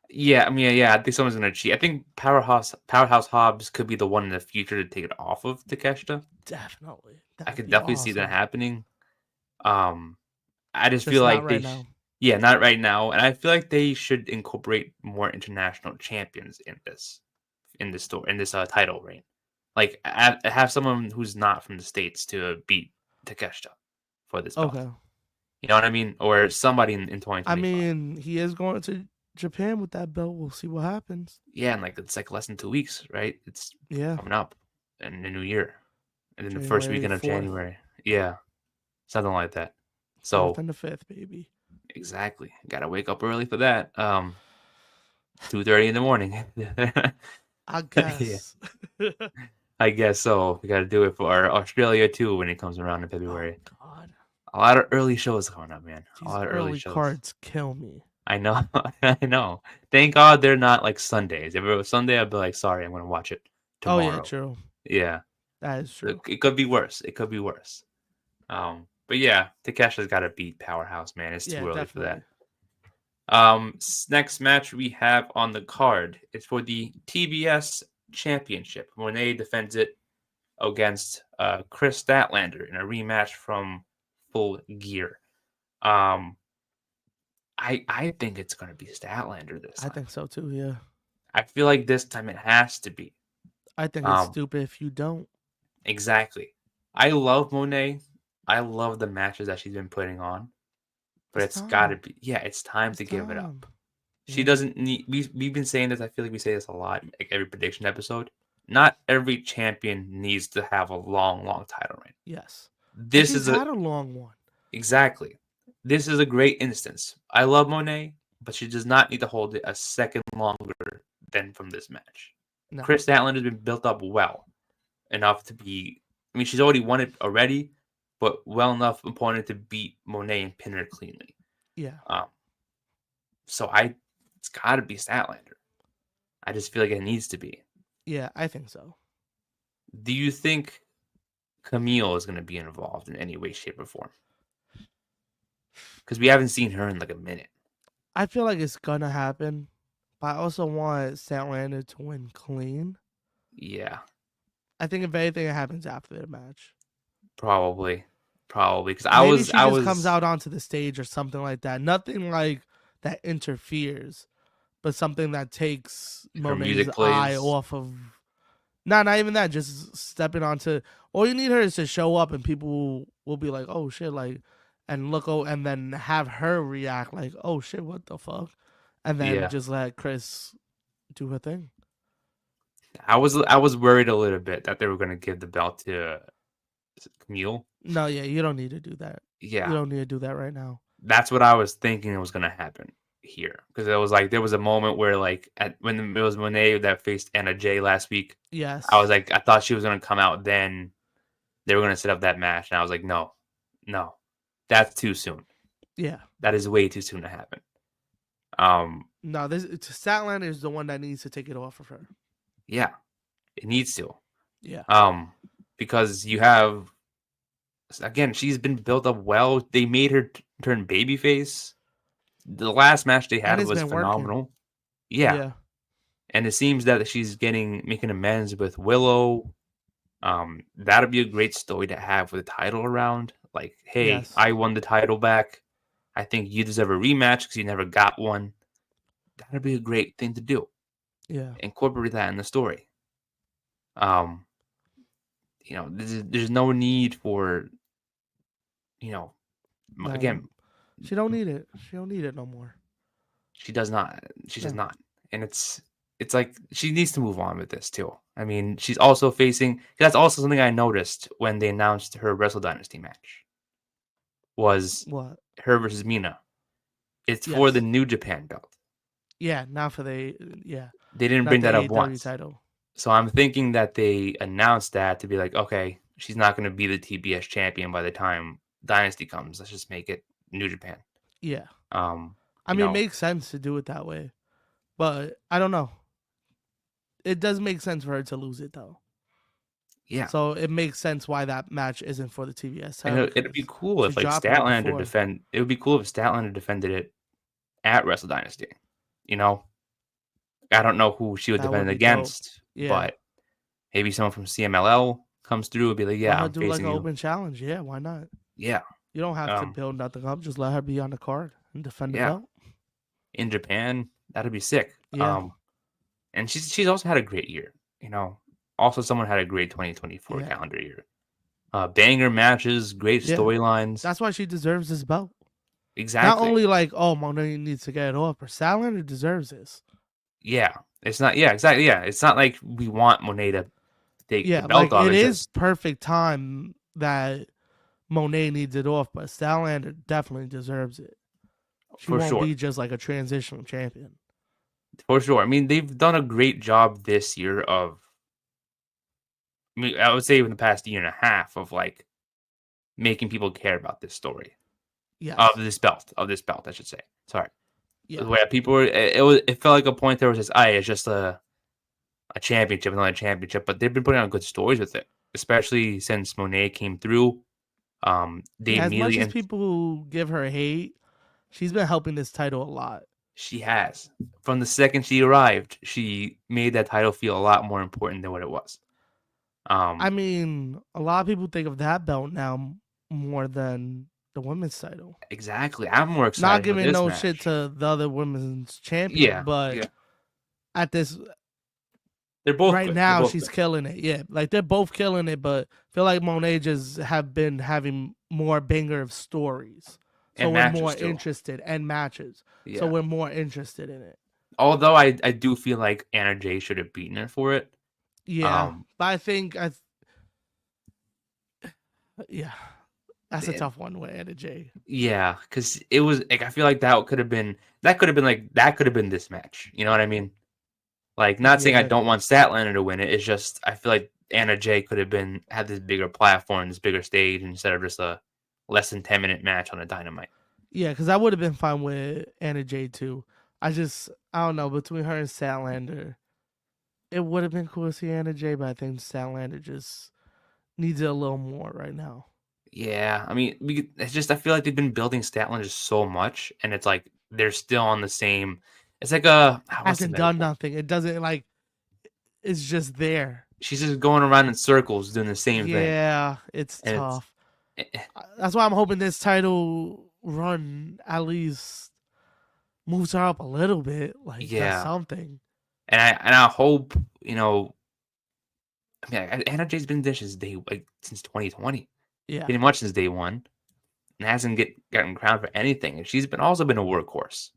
Yeah, I mean, yeah, I think someone's gonna cheat. I think Powerhouse Hobbs could be the one in the future to take it off of Takeshita. Definitely. I That'd could be definitely see that awesome. happening. Um, I just feel Just not like right now. yeah, not right now, and I feel like they should incorporate more international champions in this store in this title reign. Like have someone who's not from the states to beat Takeshita for this belt. Okay. You know what I mean? Or somebody in I 2025. mean, he is going to Japan with that belt. We'll see what happens. Yeah, and like it's like less than 2 weeks, right? It's Yeah. coming up in the new year, and then the first January weekend of 4th. January. Yeah, something like that. 4th So and the 5th, baby. exactly, gotta wake up early for that. 2:30 in the morning. I Yeah, guess. I guess so. We gotta do it for Australia too when it comes around in February. Oh, God. A lot of early shows coming up, man. A These lot of early early shows. cards kill me. I know, I know. Thank God they're not like Sundays. If it was Sunday, I'd be like, sorry, I'm gonna watch it Oh, yeah, tomorrow. true. Yeah, That is true. it could be worse. It could be worse. But yeah, Takesha's got to beat Powerhouse, man. It's too Yeah, early for definitely. that. Next match we have on the card is for the TBS Championship. Monet defends it against Chris Statlander in a rematch from Full Gear. I think it's gonna be Statlander this I time. think so too, yeah. I feel like this time it has to be. I think it's stupid if you don't. Exactly. I love Monet. I love the matches that she's been putting on. But it's gotta be, yeah, it's time to give it up. She Yeah. doesn't need, we've been saying this, I feel like we say this a lot, like every prediction episode. Not every champion needs to have a long, long title reign. Yes. And This she's is had a long one. exactly. This is a great instance. I love Monet, but she does not need to hold it a second longer than from this match. No. Chris Statlander has been built up well enough to be, I mean, she's already won it already, but well enough opponent to beat Monet and pin her cleanly. Yeah. So it's got to be Statlander. I just feel like it needs to be. Yeah, I think so. Do you think Camille is going to be involved in any way, shape, or form? because we haven't seen her in like a minute. I feel like it's gonna happen, but I also want Statlander to win clean. Yeah, I think if anything, it happens after the match. probably, because Maybe she I just comes was out onto the stage or something like that. Nothing like that interferes, but something that takes her Monet's music eye plays. off of. Not even that. Just stepping onto. All you need her is to show up, and people will be like, "Oh shit!" Like, and look, and then have her react like, "Oh shit, what the fuck," and then Yeah, just let Chris do her thing. I was worried a little bit that they were gonna give the belt to Camille. No, yeah, you don't need to do that. You Yeah, don't need to do that right now. that's what I was thinking was gonna happen here because it was like there was a moment where like when it was Monet that faced Anna Jay last week. I was Yes. like I thought she was gonna come out then they were gonna set up that match and I was like no, no, that's too soon. Yeah. That is way too soon to happen. Um, No, this Statlander is the one that needs to take it off of her. yeah, it needs to. Yeah. Um, because you have again she's been built up well. They made her turn babyface. The last match they And had it's was been working. phenomenal. Yeah, Yeah. and it seems that she's making amends with Willow. That'd be a great story to have with a title around. Like, hey, Yes. I won the title back. I think you deserve a rematch because you never got one. That'd be a great thing to do. Yeah. Incorporate that in the story. Um, there's no need for, you know, No. again, She don't need it. She don't need it no more. she does not. She does No. not, and it's like she needs to move on with this too. I mean, she's also facing. That's also something I noticed when they announced her Wrestle Dynasty match was What? her versus Mina. It's for the Yes. New Japan belt. Yeah. Not for the. Yeah. They didn't Not bring the that up AEW once. title. So I'm thinking that they announced that to be like, okay, she's not going to be the TBS champion by the time Dynasty comes. Let's just make it New Japan. Yeah. Um, I you mean, it know, makes sense to do it that way, but I don't know. It does make sense for her to lose it though. yeah. So it makes sense why that match isn't for the TBS And title it'd be because cool she's if like dropping it Statlander before. defend. It would be cool if Statlander defended it at Wrestle Dynasty. You know, I don't know who she would That defend would it be dope. against, Yeah. but maybe someone from CMLL comes through and be like, Let yeah, her I'm do like facing an you. open challenge. Yeah, why not? Yeah. You don't have to Um, build nothing up. Just let her be on the card and defend the yeah. belt. In Japan, that'd be sick. Yeah. And she's also had a great year. You know, also someone had a great 2024 Yeah. calendar year. Banger matches, great Yeah. storylines. That's why she deserves this belt. Not Exactly. only like, oh, Monet needs to get it off, but Statlander deserves this. Yeah. It's not. Yeah. Exactly. Yeah. It's not like we want Monet to take the Yeah, like belt off. it It's is just perfect time that Monet needs it off, but Statlander definitely deserves it. She for won't sure. be just like a transitional champion. For sure. I mean, they've done a great job this year of. I mean, I would say in the past year and a half of like making people care about this story Yes. of this belt. I should say. Sorry. Yeah. Where people were, it felt like a point there was just, it's just a championship, another championship, but they've been putting on good stories with it, especially since Monet came through. They Yeah, as much immediately as and people give her hate, she's been helping this title a lot. she has from the second she arrived, she made that title feel a lot more important than what it was. I Um, mean, a lot of people think of that belt now more than the women's title. exactly. I'm more Not excited for giving this no shit match. to the other women's champion, Yeah, but yeah, at this they're both right good. They're now both she's good, killing it. Yeah, like they're both killing it, but I feel like Monet just have been having more banger of stories, so and we're more matches too. interested and matches, so Yeah. we're more interested in it. Although I do feel like Anna Jay should have beaten her for it. Yeah, Um, but I think yeah, that's a and tough one with Anna Jay. yeah, because it was like I feel like that could have been this match. You know what I mean? Like, not saying I Yeah, don't want Statlander to win it. It's just I feel like Anna Jay could have had this bigger platform, this bigger stage instead of just a less than 10-minute match on a Dynamite. yeah, because I would have been fine with Anna Jay too. I don't know, between her and Statlander, it would have been cool to see Anna Jay, but I think Statlander just needs it a little more right now. Yeah, I mean, it's just I feel like they've been building Statlander just so much, and it's like they're still on the same. It's like what's the Hasn't done metaphor? nothing. It doesn't like it's just there. She's just going around in circles doing the same thing, Yeah, it's and it's tough. eh, eh, That's why I'm hoping this title run at least moves her up a little bit, like does yeah, something. and I hope I mean, Anna Jay's been there since 2020, Yeah, pretty much since day one, and hasn't gotten crowned for anything, and she's been also been a workhorse.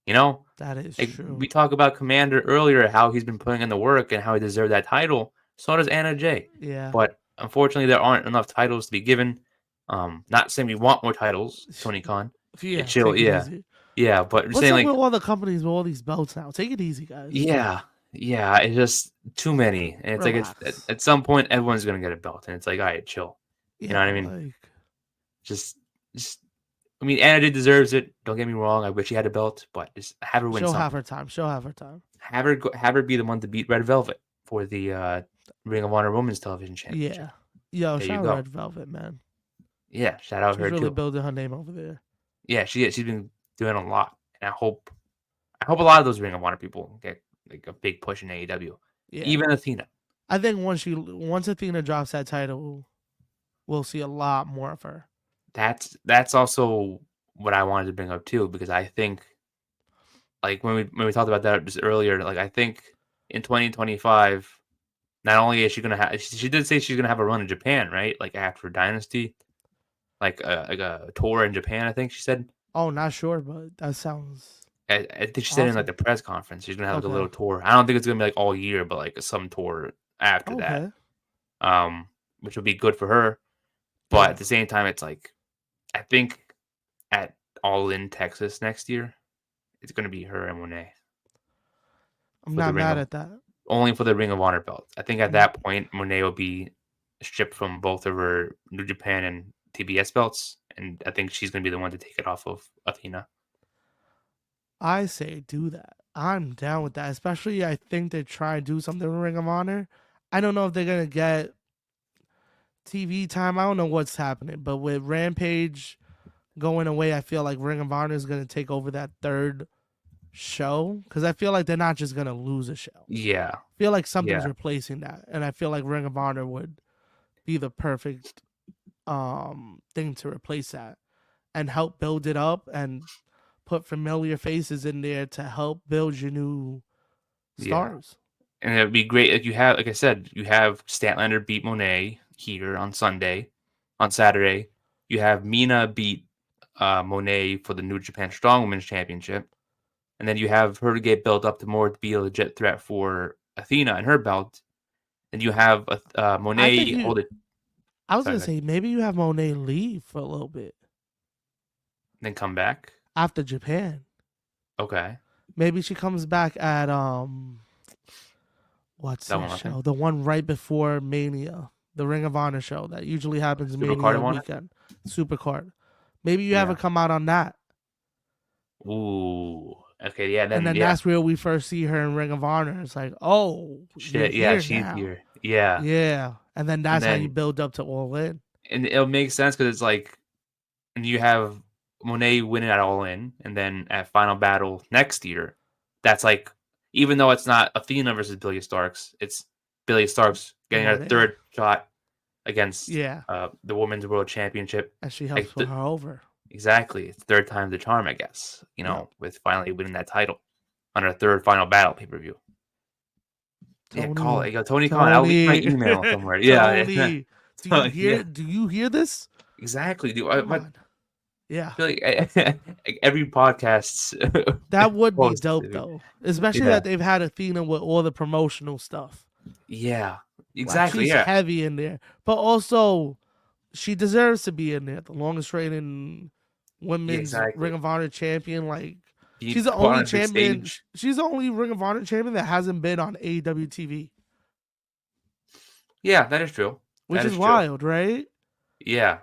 You know, that is like true. we talked about Commander earlier, how he's been putting in the work and how he deserved that title. So does Anna Jay. Yeah. But unfortunately, there aren't enough titles to be given. Not saying we want more titles, Tony Khan. Yeah, Chill, take it yeah, easy. yeah. But I'm What's saying up with like, all the companies with all these belts now? Take it easy, guys. yeah, yeah. It's just too many, and it's like it's Relax. at some point everyone's gonna get a belt, and it's like, all right, chill. You know Yeah, what I mean? like Just, just. I mean, Anna Jay deserves it. Don't get me wrong. I wish she had a belt, but just have her win she'll have something. her time. She'll have her time. Have her be the one to beat Red Velvet for the Ring of Honor Women's Television Championship. Yeah. Yo, There you shout out go. Red Velvet, man. Yeah, shout out She's her really too. building her name over there. Yeah, she's been doing a lot, and I hope a lot of those Ring of Honor people get like a big push in AEW. Yeah. Even Athena. I think once Athena drops that title, we'll see a lot more of her. That's also what I wanted to bring up too, because I think like when we talked about that just earlier, like I think in 2025, not only is she gonna have she did say she's gonna have a run in Japan, right? Like after Dynasty, like a tour in Japan, I think she said. Oh, not sure, but that sounds I think she said in like awesome. the press conference she's gonna have like a Okay. little tour. I don't think it's gonna be like all year, but like some tour after that. Okay. Which would be good for her. But Yeah. at the same time, it's like I think at All In Texas next year, it's gonna be her and Monet I'm for the not ring mad of at that. only for the Ring of Honor belt. I think at I'm, that point Monet will be stripped from both of her New Japan and TBS belts, and I think she's gonna be the one to take it off of Athena. I say do that. I'm down with that. Especially, I think they're trying to do something with Ring of Honor. I don't know if they're gonna get TV time. I don't know what's happening, but with Rampage going away, I feel like Ring of Honor is gonna take over that third show because I feel like they're not just gonna lose a show. Yeah, I feel like something's yeah, replacing that, and I feel like Ring of Honor would be the perfect thing to replace that and help build it up and put familiar faces in there to help build your new yeah. stars. And it would be great if you have, like I said, you have Statlander beat Monet here on Sunday. On Saturday, you have Mina beat Monet for the New Japan Strong Women's Championship. And then you have her to get built up to more to be a legit threat for Athena and her belt. And you have I think Monet you. hold it. I was Sorry, gonna go ahead. say maybe you have Monet leave for a little bit Then come back. after Japan. Okay. Maybe she comes back at what's That that one last thing. show? The one right before Mania, the Ring of Honor show that usually happens Super Card Mania one? weekend. Supercard. Maybe you have Yeah. her come out on that, Ooh. Okay, yeah, and then then yeah. that's where we first see her in Ring of Honor. It's like, oh, you're Shit, yeah, here she's now, here. Yeah. yeah, and then And that's how you then build up to All In. and it'll make sense because it's like and you have Monet winning at All In, and then at Final Battle next year, that's like even though it's not Athena versus Billy Starks, it's Billy Starks getting her Monet, third shot against yeah, the Women's World Championship. and she helps Like put her over. exactly, it's third time's the charm, I guess. Yep, With finally winning that title on her third Final Battle pay per view. Yeah, call it. Tony, You go, Tony Khan. I'll leave my Tony, email somewhere. Yeah, yeah, Tony. Do you yeah. hear? Do you hear this? Exactly. Do I, Come but on, yeah. feel like every podcast's That would be post. dope though, especially Yeah, that they've had Athena with all the promotional stuff. yeah, Like exactly. she's Yeah, heavy in there, but also she deserves to be in there. The longest reigning yeah, women's Ring exactly. of Honor champion. Like Be she's the put on only a big champion. stage. She's the only Ring of Honor champion that hasn't been on AEW TV, Yeah, that is true. which That is is true. wild, right? Yeah,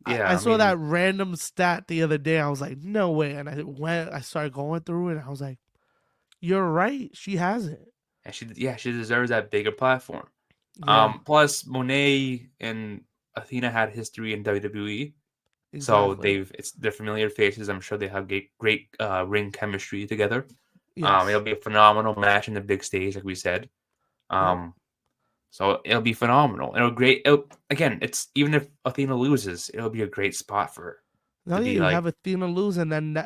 yeah. I I saw mean, that random stat the other day. I was like, no way. And I started going through it and I was like, you're right. She hasn't. and she deserves that bigger platform. Yeah. Plus Monet and Athena had history in WWE, so Exactly. they're familiar faces. I'm sure they have great ring chemistry together. It'll Yes. be a phenomenal match in the big stage, like we said. Yep. Um, so it'll be phenomenal. Again, it's even if Athena loses, it'll be a great spot for her No, to yeah, be you like have Athena lose, and then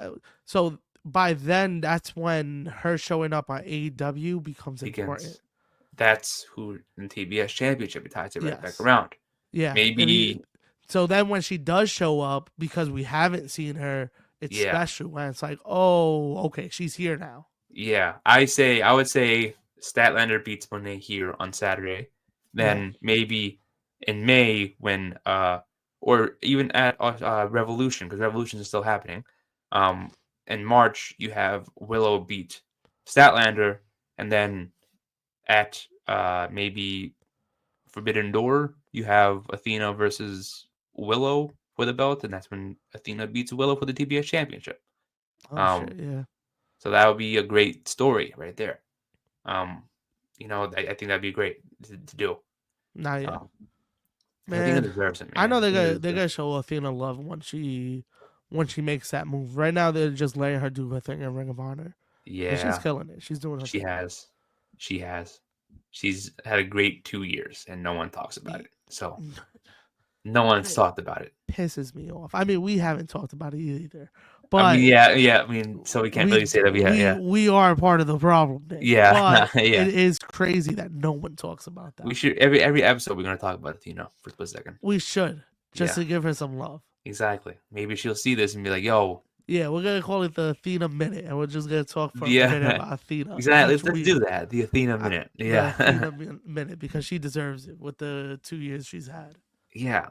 so by then that's when her showing up on AEW becomes important. begins. That's who in the TBS Championship. It ties it right back Yes. around. Yeah. Maybe, So then when she does show up, because we haven't seen her, it's yeah, special. And it's like, oh, okay, she's here now. yeah. I would say Statlander beats Monet here on Saturday. Yeah. Then maybe in May when or even at Revolution, because Revolution is still happening. Um, in March you have Willow beat Statlander, and then at maybe Forbidden Door you have Athena versus Willow for the belt, and that's when Athena beats Willow for the TBS Championship. Oh shit. Um, Yeah. so that would be a great story right there. Um, I think that'd be great to do. Not yet. Um, Athena Man, deserves it, I man. know Athena they're deserves gonna show Athena love when she makes that move. Right now they're just letting her do her thing in Ring of Honor, and she's Yeah, killing it. She's doing her she thing. has. She has. She's had a great 2 years, and no one talks about it. So no one's It talked about it. pisses me off. I mean, we haven't talked about it either, I mean, but yeah, yeah. I mean, so we can't really say that we have. Yeah, we are part of the problem, Nick. yeah, But yeah. it is crazy that no one talks about We that. should every episode we're gonna talk about Athena for a split second. We should just Yeah, to give her some love. exactly. Maybe she'll see this and be like, "Yo, Yeah, we're gonna call it the Athena minute, and we're just gonna talk for a minute yeah, about Athena exactly. each Let's do week. that. The Athena minute. The Yeah, Athena minute because she deserves it with the 2 years she's had. yeah.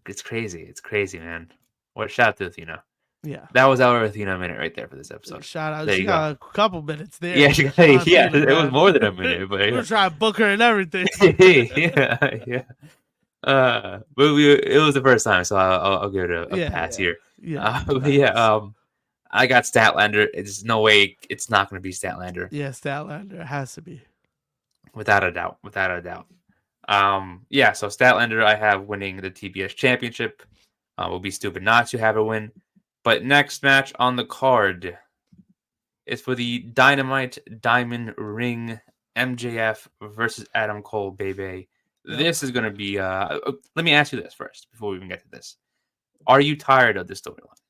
It's crazy. It's crazy, man. What shout out to Athena. Yeah. That was our Athena minute right there for this episode. Shout out. There She you go. got a couple minutes Yeah, there. Shout out yeah. Athena, It was man. more than a minute, but We're yeah, trying to book her and everything. yeah, yeah. But it was the first time, so I'll give it a Yeah, pass yeah. here. Yeah. But yeah, Facts. I got Statlander. It's no way it's not going to be Statlander, Yeah, Statlander has to be. without a doubt, without a doubt. Yeah. So Statlander, I have winning the TBS Championship. Will be stupid not to have a win. But next match on the card is for the Dynamite Diamond Ring, MJF versus Adam Cole, baby. Yep. This is going to be. Let me ask you this first before we even get to this. Are you tired of this storyline,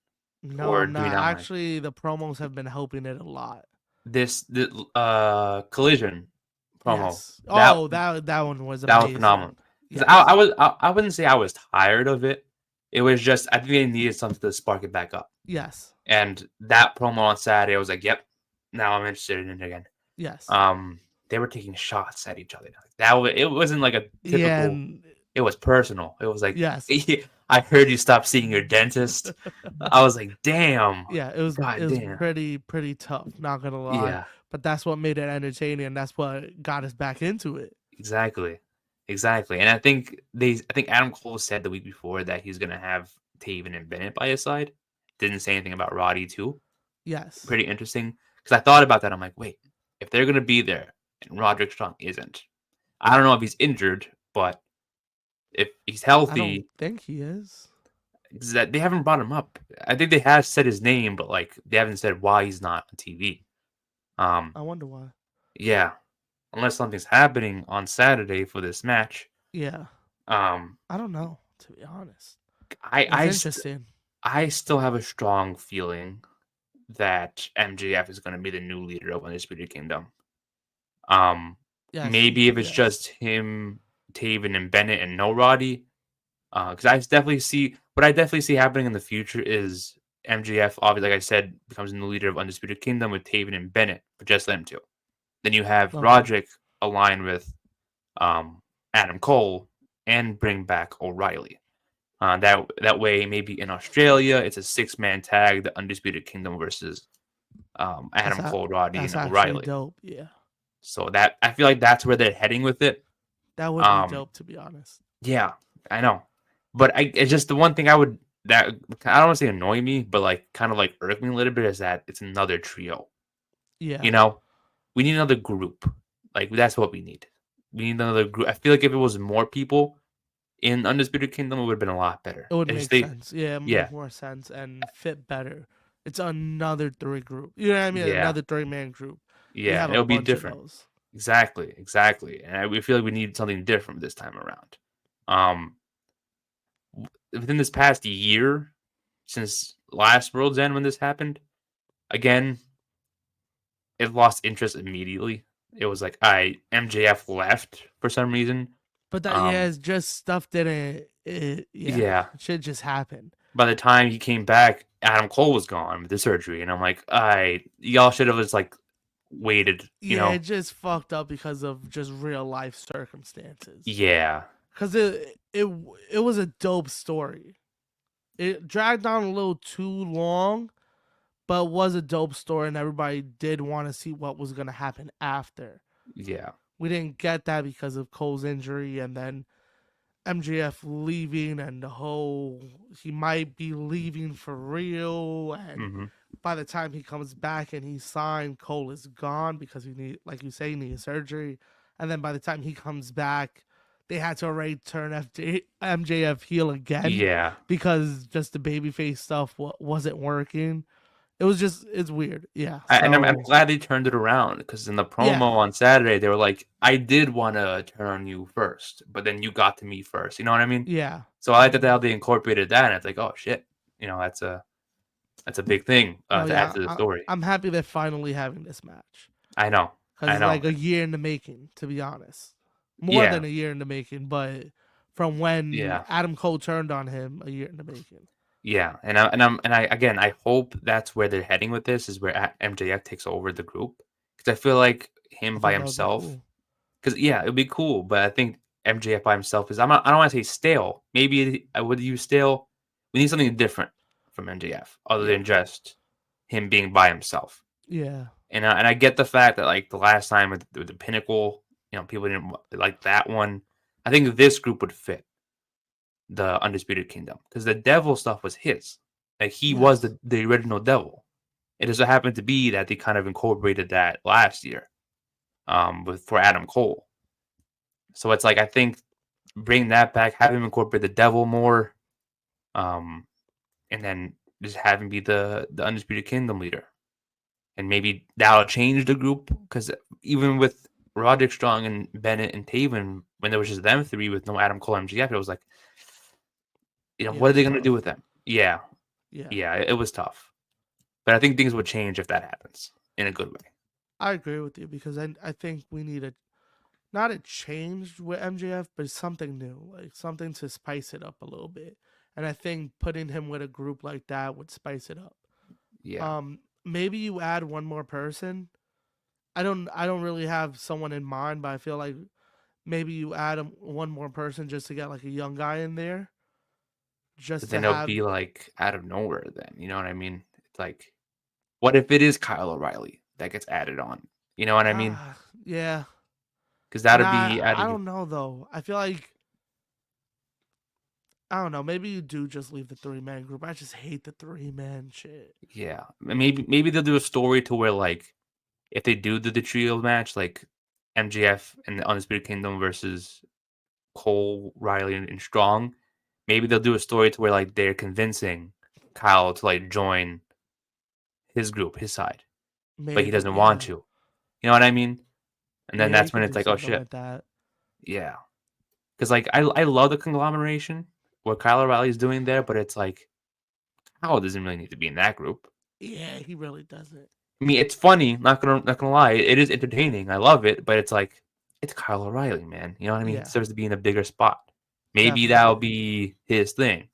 No, or I'm do you not. not mind Actually, the promos have been helping it a lot. this collision promo? Yes. That Oh, that one was that was amazing. phenomenal. 'Cause Yes. I wouldn't say I was tired of it. It was just I think they needed something to spark it back up. Yes. And that promo on Saturday, I was like, "Yep, now I'm interested in it again." Yes. They were taking shots at each other. It wasn't like a Yeah, typical. and It was personal. It was like, yes. I heard you stopped seeing your dentist. I was like, damn, Yeah, it god was damn, pretty tough, not gonna lie. yeah, But that's what made it entertaining and that's what got us back into it. exactly, exactly. And I think Adam Cole said the week before that he's gonna have Taven and Bennett by his side. Didn't say anything about Roddy too. Yes. Pretty interesting because I thought about that. I'm like, wait, if they're gonna be there and Roderick Strong isn't, I don't know if he's injured, but if he's I don't healthy, think he is. that they haven't brought him up. I think they have said his name, but like they haven't said why he's not on TV. Um, I wonder why. yeah, unless something's happening on Saturday for this match. Yeah. Um, I don't know, to be honest. I It's I st- interesting. I still have a strong feeling that MJF is going to be the new leader of Undisputed Kingdom. Um, Yes, maybe if it's yes. just him, Taven, and Bennett, and no Roddy. Because I definitely see happening in the future is MJF, obviously, like I said, becomes the new leader of Undisputed Kingdom with Taven and Bennett, but just them two. Then you have Okay. Roderick align with um, Adam Cole and bring back O'Reilly. That way, maybe in Australia, it's a 6-man tag, the Undisputed Kingdom versus That's Adam Cole, Roddy, that's and actually O'Reilly. dope. Yeah. So that I feel like that's where they're heading with it. That would be Um, dope, to be honest. yeah, I know, but it's just the one thing that I don't want to say annoy me, but like kind of like irk me a little bit is that it's another trio. Yeah. You know, we need another group. Like that's what we need. We need another group. I feel like if it was more people, in Undisputed Kingdom, it would have been a lot better. It would It's just make they, sense. Yeah, yeah, make more sense and fit better. It's another three group. You know what I mean? yeah, Another 3-man group. We yeah. have And a it'll be bunch of different. those. Exactly. And we feel like we need something different this time around. Um, Within this past year, since last World's End when this happened, again, it lost interest immediately. It was like I MJF left for some reason. But that Um, it's just stuff didn't. Yeah, yeah. shit just happened. By the time he came back, Adam Cole was gone with the surgery, and I'm like, y'all should have just like waited, you Yeah, know? it just fucked up because of just real life circumstances. Yeah, Cause it was a dope story. It dragged on a little too long, but was a dope story, and everybody did want to see what was gonna happen after. yeah, We didn't get that because of Cole's injury, and then MJF leaving, and the whole he might be leaving for real, and hmm by the time he comes back and he's signed, Cole is gone because he need, like you say, he needs surgery. And then by the time he comes back, they had to already turn MJF heel again yeah. because just the babyface stuff wasn't working. It was just it's weird, yeah. I'm So glad they turned it around because in the yeah, promo on Saturday they were like, "I did want to turn on you first, but then you got to me first." You know what I mean? yeah, So I like that how they incorporated that, and it's like, oh shit, that's a big thing no, to add yeah. to the story. I'm happy they're finally having this match I know, because I it's know. like a year in the making, to be honest. More Yeah, than a year in the making, but from when yeah, Adam Cole turned on him, a year in the making. yeah. And I again, I hope that's where they're heading with this is where MJF takes over the group because I feel like I him by think that would be himself. cool. Because yeah, it'd be cool, but I think MJF by himself is I don't want to say stale. Maybe I would use stale. We need something different from MJF other Yeah, than just him being by himself. yeah, And I get the fact that like the last time with the Pinnacle, people didn't like that one. I think this group would fit the Undisputed Kingdom because the Devil stuff was his. Like he was yes, the original Devil. It just so happened to be that they kind of incorporated that last year, with for Adam Cole. So it's like I think bring that back, have him incorporate the Devil more, um, and then just have him be the Undisputed Kingdom leader, and maybe that'll change the group because even with Roderick Strong and Bennett and Taven, when there was just them three with no Adam Cole MGF, it was like, yeah. It what are was they gonna do tough. with them? Yeah, Yeah, yeah, it was tough, but I think things would change if that happens in a good way. I agree with you because I think we need a not a change with MJF, but something new, like something to spice it up a little bit. And I think putting him with a group like that would spice it up. Yeah, Maybe you add one more person. I don't really have someone in mind, but I feel like maybe you add one more person just to get like a young guy in there, but just to then it'll have be like out of nowhere. Then you know what I mean? It's like, what if it is Kyle O'Reilly that gets added on? You know what I mean? yeah. Because that'll Nah, be out I of don't know though. I feel like I don't know. Maybe you do just leave the 3-man group. I just hate the 3-man shit. yeah. Maybe they'll do a story to where like if they do the trio match, like MGF and the Undisputed Kingdom versus Cole, Riley, and Strong, maybe they'll do a story to where like they're convincing Kyle to like join his group, his side, but he Maybe, doesn't want yeah. to. You know what I mean? And then Yeah, you that's when could it's do like, oh something shit, like that. yeah. Because like I love the conglomeration what Kyle O'Reilly is doing there, but it's like Kyle doesn't really need to be in that group. Yeah, he really doesn't. I mean, it's funny, not gonna lie, it is entertaining. I love it, but it's like it's Kyle O'Reilly, man. You know what I mean? He Yeah, deserves to be in a bigger spot. Maybe that'll definitely. be his thing.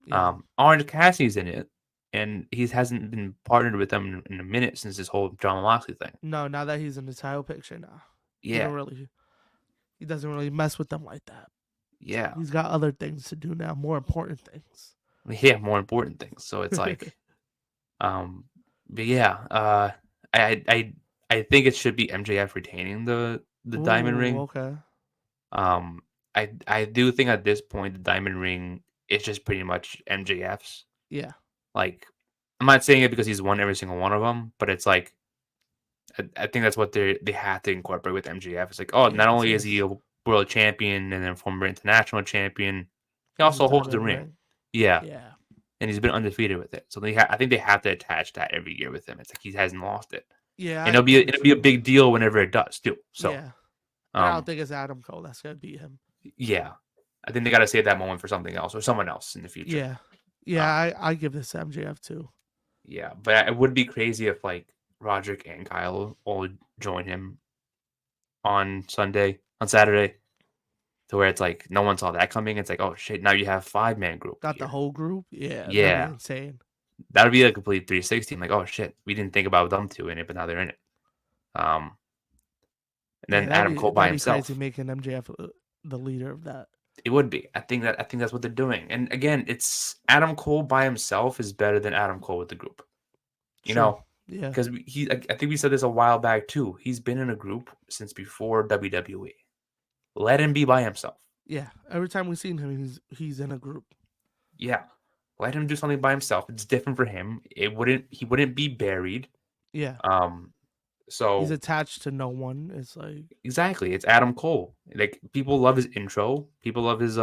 Yeah. Orange Cassidy's in it, and he hasn't been partnered with them in a minute since this whole John Moxley thing. No, now that he's in the title picture now, he Yeah, don't really he doesn't really mess with them like that. yeah, He's got other things to do now, more important things. yeah. More important things. So it's like, um, but yeah, I I I think it should be MJF retaining the diamond Ooh, ring. okay. Um, I do think at this point the diamond ring is just pretty much MJF's. Yeah. Like, I'm not saying it because he's won every single one of them, but it's like I think that's what they have to incorporate with MJF. It's like, oh, Yeah, not it's only is he his. a world champion and then former international champion. He He's also retired holds in the the ring. ring. Yeah, Yeah. and he's been undefeated with it. So I think they have to attach that every year with him. It's like he hasn't lost it, Yeah, and I get it it'll be a too. big deal whenever it does too. So, Yeah. But I don't um, think it's Adam Cole that's gonna beat him. yeah, I think they got to save that moment for something else or someone else in the future. Yeah. Yeah, Um, I give this to MJF too. yeah, but it would be crazy if like Roderick and Kyle all join him on Saturday, to where it's like no one saw that coming. It's like, oh shit, now you have 5-man group Got the here. whole group? Yeah, that'd be Yeah, insane. that would be a complete 360. I'm like, oh shit, we didn't think about them two in it, but now they're in it. Um, and Yeah, then Adam Cole by that'd be crazy himself. making MJF the leader of that. It would be. I think that's what they're doing. And again, it's Adam Cole by himself is better than Adam Cole with the group. You True. know, Yeah. because I think we said this a while back too. He's been in a group since before WWE. Let him be by himself. Yeah. Every time we've seen him, he's in a group. Yeah, let him do something by himself. It's different for him. He wouldn't be buried. Yeah. Um, He's so attached to no one. It's like exactly, it's Adam Cole. Like people love his intro. People love his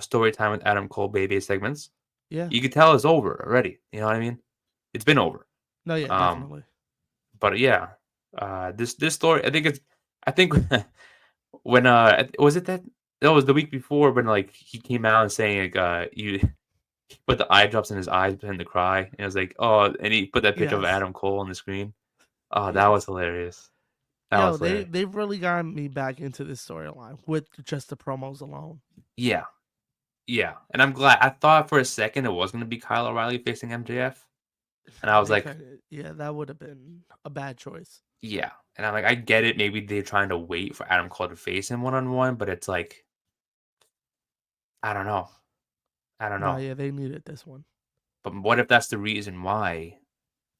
story time with Adam Cole baby segments. yeah. You could tell it's over already. You know what I mean? It's been over. No, yeah, Um, definitely. but yeah, this story, I think when was it that was the week before when like he came out and saying like you put the eye drops in his eyes, pretend to cry, and it was like, oh, and he put that picture of Yes. Adam Cole on the screen. Oh, that was Yes. hilarious. That Yo, was hilarious. they've really gotten me back into this storyline with just the promos alone. Yeah, yeah, and I'm glad. I thought for a second it was gonna be Kyle O'Reilly facing MJF, and I was They like, could, yeah, that would have been a bad choice. yeah, and I'm like, I get it. Maybe they're trying to wait for Adam Cole to face him 1-on-1, but it's like, I don't know. I don't No, know. yeah, they needed this one But what if that's the reason why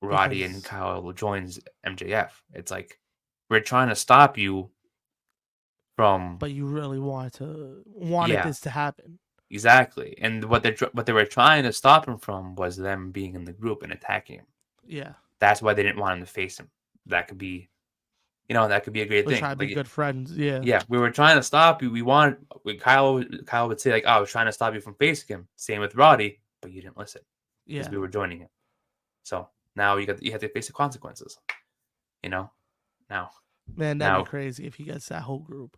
Roddy and because, Kyle joins MJF? It's like we're trying to stop you from, but you really wanted yeah, this to happen. exactly. And what they were trying to stop him from was them being in the group and attacking him. Yeah, That's why they didn't want him to face him. That could be, that could be a great we're thing. trying to be Like, good friends. Yeah, yeah, we were trying to stop you. Kyle would say like, "Oh, I was trying to stop you from facing him." Same with Roddy, but you didn't listen because yeah, we were joining him. So now you have to face the consequences. You know, now man, that'd be now, crazy if he gets that whole group.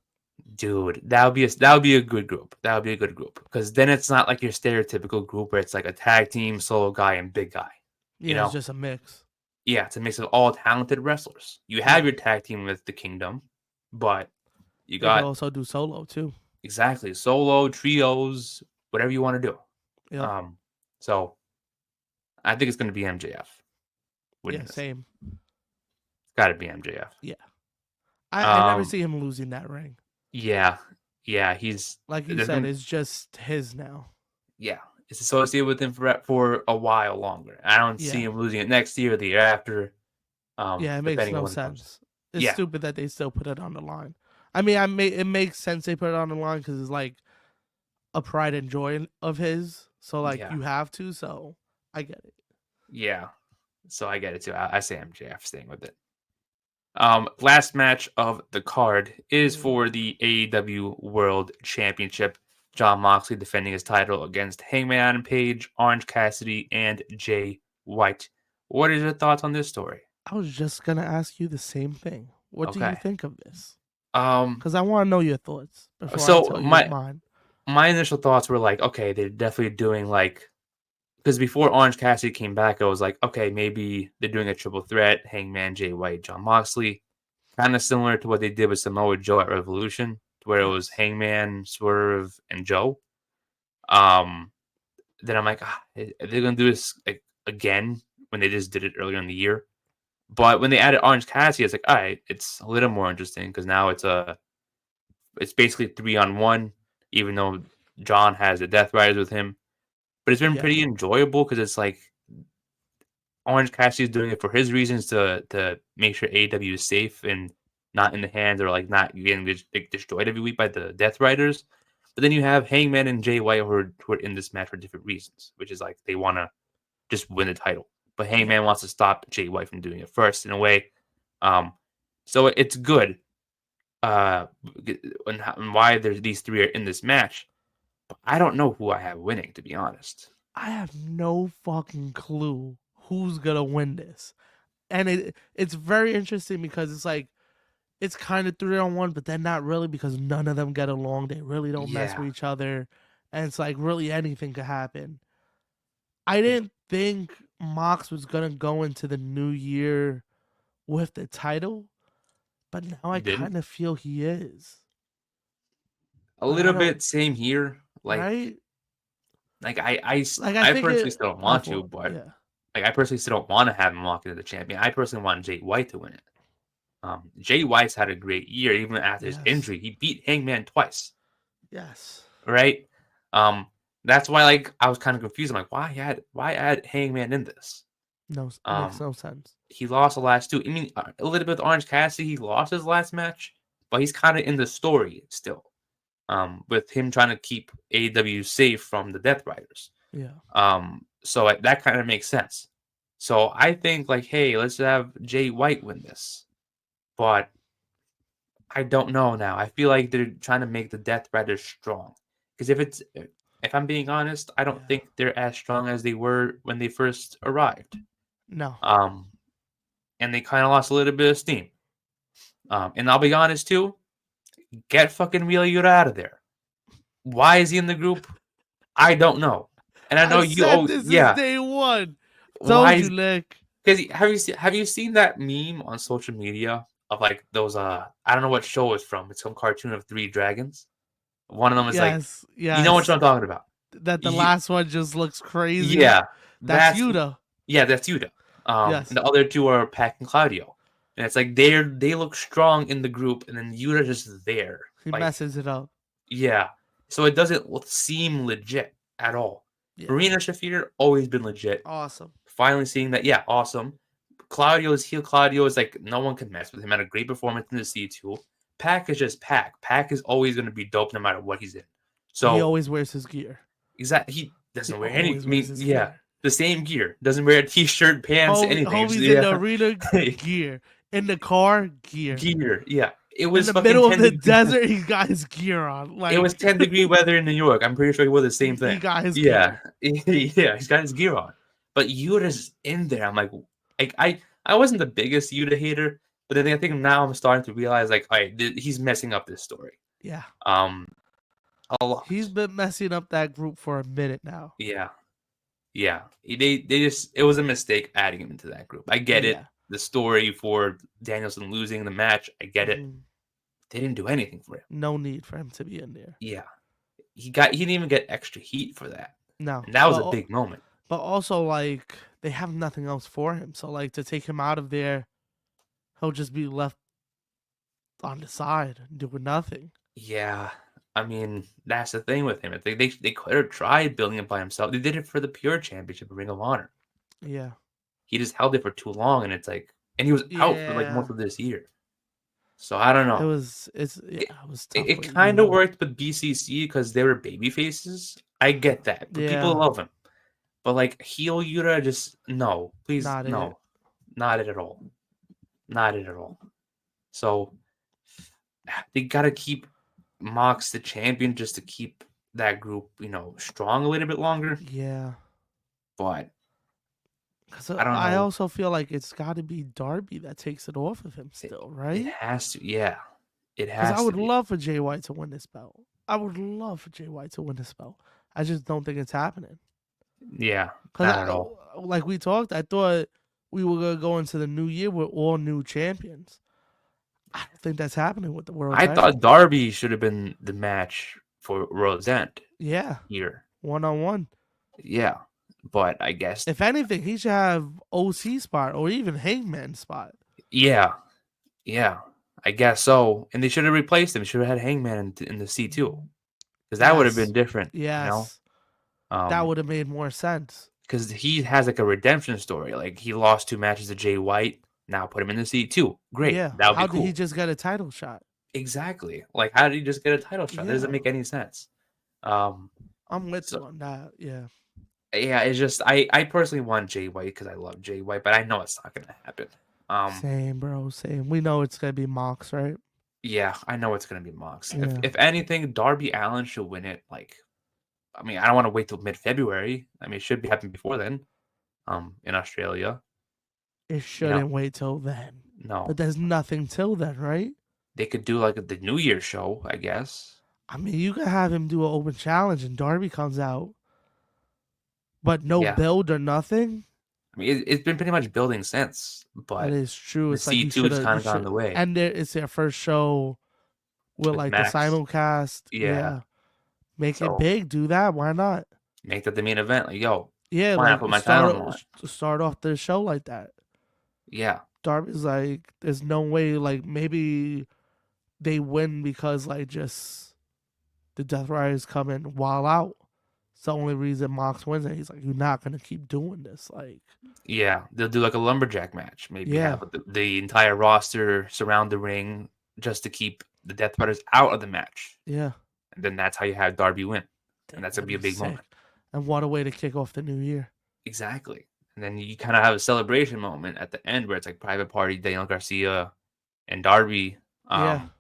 dude, that would be a good group. That would be a good group because then it's not like your stereotypical group where it's like a tag team, solo guy, and big guy. You Yeah, it's know, just a mix. yeah, it's a mix of all talented wrestlers. You have Yeah, your tag team with the Kingdom, but you they could got also do solo too. exactly solo, trios, whatever you want to do. Yep. Um, so I think it's going to be MJF winning Yeah, this. same. It's got to be MJF. Yeah, I never Um, see him losing that ring. yeah, yeah, he's Like you there's said, been it's just his now. yeah, it's associated with him for a while longer. I don't see Yeah, him losing it next year or the year after. yeah, it makes Depending on no when it comes. sense. It's Yeah, stupid that they still put it on the line. I mean, it makes sense they put it on the line because it's like a pride and joy of his. So like yeah, you have to. So I get it. yeah. So I get it too. I say MJF staying with it. Last match of the card is Mm. for the AEW World Championship. John Moxley defending his title against Hangman Adam Page, Orange Cassidy, and Jay White. What is your thoughts on this story? I was just gonna ask you the same thing. What do you Okay. think of this? Um. Because I want to know your thoughts before I So tell you my mine. my initial thoughts were like, okay, they're definitely doing like because before Orange Cassidy came back, I was like, okay, maybe they're doing a triple threat: Hangman, Jay White, John Moxley. Kind of similar to what they did with Samoa Joe at Revolution, where it was Yes. Hangman, Swerve, and Joe. Um, then I'm like, are they gonna do this like, again when they just did it earlier in the year? But when they added Orange Cassidy, it's like, all right, it's a little more interesting because now it's basically 3-on-1, even though John has the Death Riders with him. But it's been Yeah. pretty enjoyable because it's like Orange Cassidy is doing it for his reasons to make sure AEW is safe and not in the hands or like not getting destroyed every week by the Death Riders. But then you have Hangman and Jay White who are in this match for different reasons, which is like they want to just win the title. But Yeah. Hangman wants to stop Jay White from doing it first in a way. Um, so it's good. uh, and why there's these three are in this match. But I don't know who I have winning, to be honest. I have no fucking clue who's gonna win this. And it's very interesting because it's like it's kind of 3-on-1, but then not really because none of them get along. They really don't mess Yeah, with each other, and it's like really anything could happen. I didn't think Mox was gonna go into the new year with the title, but now I you didn't. kind of feel he is. A But I little don't, bit same here. right? Like Like I I think personally it. still don't My want to, fault. but Yeah. like I personally still don't want to have him walk into the champion. I personally want Jay White to win it. Jay White's had a great year, even after his Yes. injury. He beat Hangman twice, Yes. right? Um, that's why like I was kind of confused. I'm like, why add Hangman in this? No, makes Um, no sense. he lost the last two. I mean, a little bit with Orange Cassidy, he lost his last match, but he's kind of in the story still. With him trying to keep AEW safe from the Death Riders. Yeah. So that kind of makes sense. So I think like, hey, let's have Jay White win this, but I don't know now. I feel like they're trying to make the Death Riders strong because if I'm being honest, I don't Yeah. think they're as strong as they were when they first arrived. No. Um, and they kind of lost a little bit of steam. And I'll be honest too, get fucking Wheeler Yuta out of there. Why is he in the group? I don't know. And I know I've you. said Oh this is yeah. day one. Why Told you, is Nick. because have you seen that meme on social media of like those I don't know what show it's from. It's some cartoon of three dragons. One of them is like Yes. you know what Yes. I'm talking about. That the You, last one just looks crazy. yeah, That's that's Yuta. yeah, that's Yuta. And Yes. the other two are Pac and Claudio. And it's like they look strong in the group, and then Yuta just there. He Like messes it up. yeah, so it doesn't seem legit at all. Yeah. Marina Shafir always been legit. Awesome. Finally seeing that, yeah, awesome. Claudio's heel. Claudio is like no one can mess with him. Had a great performance in the C2. Pac is just Pac. Pac is always going to be dope no matter what he's in. He So always wears his gear. exactly, he He doesn't wear any. always I wears mean, his yeah, gear. the same gear. Doesn't wear a t-shirt, pants, anything. Homie's in the Yeah, arena, gear. In the car, gear. gear. Yeah, it In was the fucking middle of 10 the degrees. desert, he got his gear on. It was Like 10-degree weather in New York. I'm pretty sure he wore the same he thing. got his Yeah, gear. yeah, he's got his gear on. But Yuta's in there. I'm like I wasn't the biggest Yuta hater, but then I think now I'm starting to realize like, all right, he's messing up this story. Yeah. Um, a He's lot. been messing up that group for a minute now. Yeah, yeah. They just it was a mistake adding him into that group. I get it. Yeah. The story for Danielson losing the match, I get it. Mhm. They didn't do anything for him. No need for him to be in there. Yeah, he didn't even get extra heat for that, No. and that was a big moment. But also like they have nothing else for him. So like to take him out of there, he'll just be left on the side doing nothing. Yeah, I mean that's the thing with him. They could have tried building it by himself. They did it for the Pure Championship of Ring of Honor. Yeah. He just held it for too long, and it's like, and he was out for like Yeah. most of this year. So I don't know. It was It, tough it with kind of Yuta. worked with BCC because they were baby faces. I get that, but people Yeah. love him. But like heel Yuta, just no, please Not it. no, not it at all, not it at all. So they gotta keep Mox the champion just to keep that group, strong a little bit longer. Yeah. But Because I don't I know. also feel like it's got to be Darby that takes it off of him It, still, it right? has to, yeah, it Because I has to would be. love for Jay White to win this belt. I would love for Jay White to win this belt. I just don't think it's happening. Yeah, not at Because all. like we talked, I thought we were gonna go into the new year with all new champions. I don't think that's happening with the world I title. thought Darby should have been the match for World's End Yeah, here. 1-on-1. Yeah, but I guess, If anything, he should have OC spot or even Hangman spot. yeah, yeah, I guess so. And they should have replaced him. Should have had Hangman in the C2 because that would have been Yes, different, yes, that Um, would have made more sense. because he has like a redemption story. Like he lost 2 matches to Jay White. Now put him in the C2. Great, Yeah, that would be how did he cool. just get a title shot? Exactly. Like how did he just get a title shot? That doesn't Yeah, make any sense. Um, I'm with so you on that. Yeah, yeah, it's just I personally want Jay White because I love Jay White, but I know it's not gonna happen. Um, same, bro, same. We know it's gonna be Mox, right? Yeah, I know it's gonna be Mox. If Yeah, if anything, Darby Allin should win it. Like, I mean, I don't want to wait till mid-February. I mean, it should be happening before then. In Australia, it you know, shouldn't wait till then. But no, there's nothing till then, right? they could do like the New Year show, I guess. I mean, you could have him do an open challenge and Darby comes out, but no Yeah, build or nothing. I mean, it's been pretty much building since, That but is true. the It's like C2 has you kind of gone should, the way and it's their first show with with like the Max. simulcast. Yeah, Yeah, make it so big. Do that. Why not? make that the main event. Like, yo, Yeah, why not like put my title on the line? start off the show like that. Yeah, Darby's like, there's no way. Like maybe they win because like just the Death Riders come in while out. It's the only reason Mox wins, and he's like, "You're not gonna keep doing this." Like, yeah, they'll do like a lumberjack match. Maybe yeah, have the entire roster surround the ring just to keep the Death Riders out of the match, yeah, and then that's how you have Darby win, and damn, that's gonna that'd be a be big sick. moment. And what a way to kick off the new year. Exactly. And then you kind of have a celebration moment at the end where it's like Private Party, Daniel Garcia, and Darby, Yeah, um,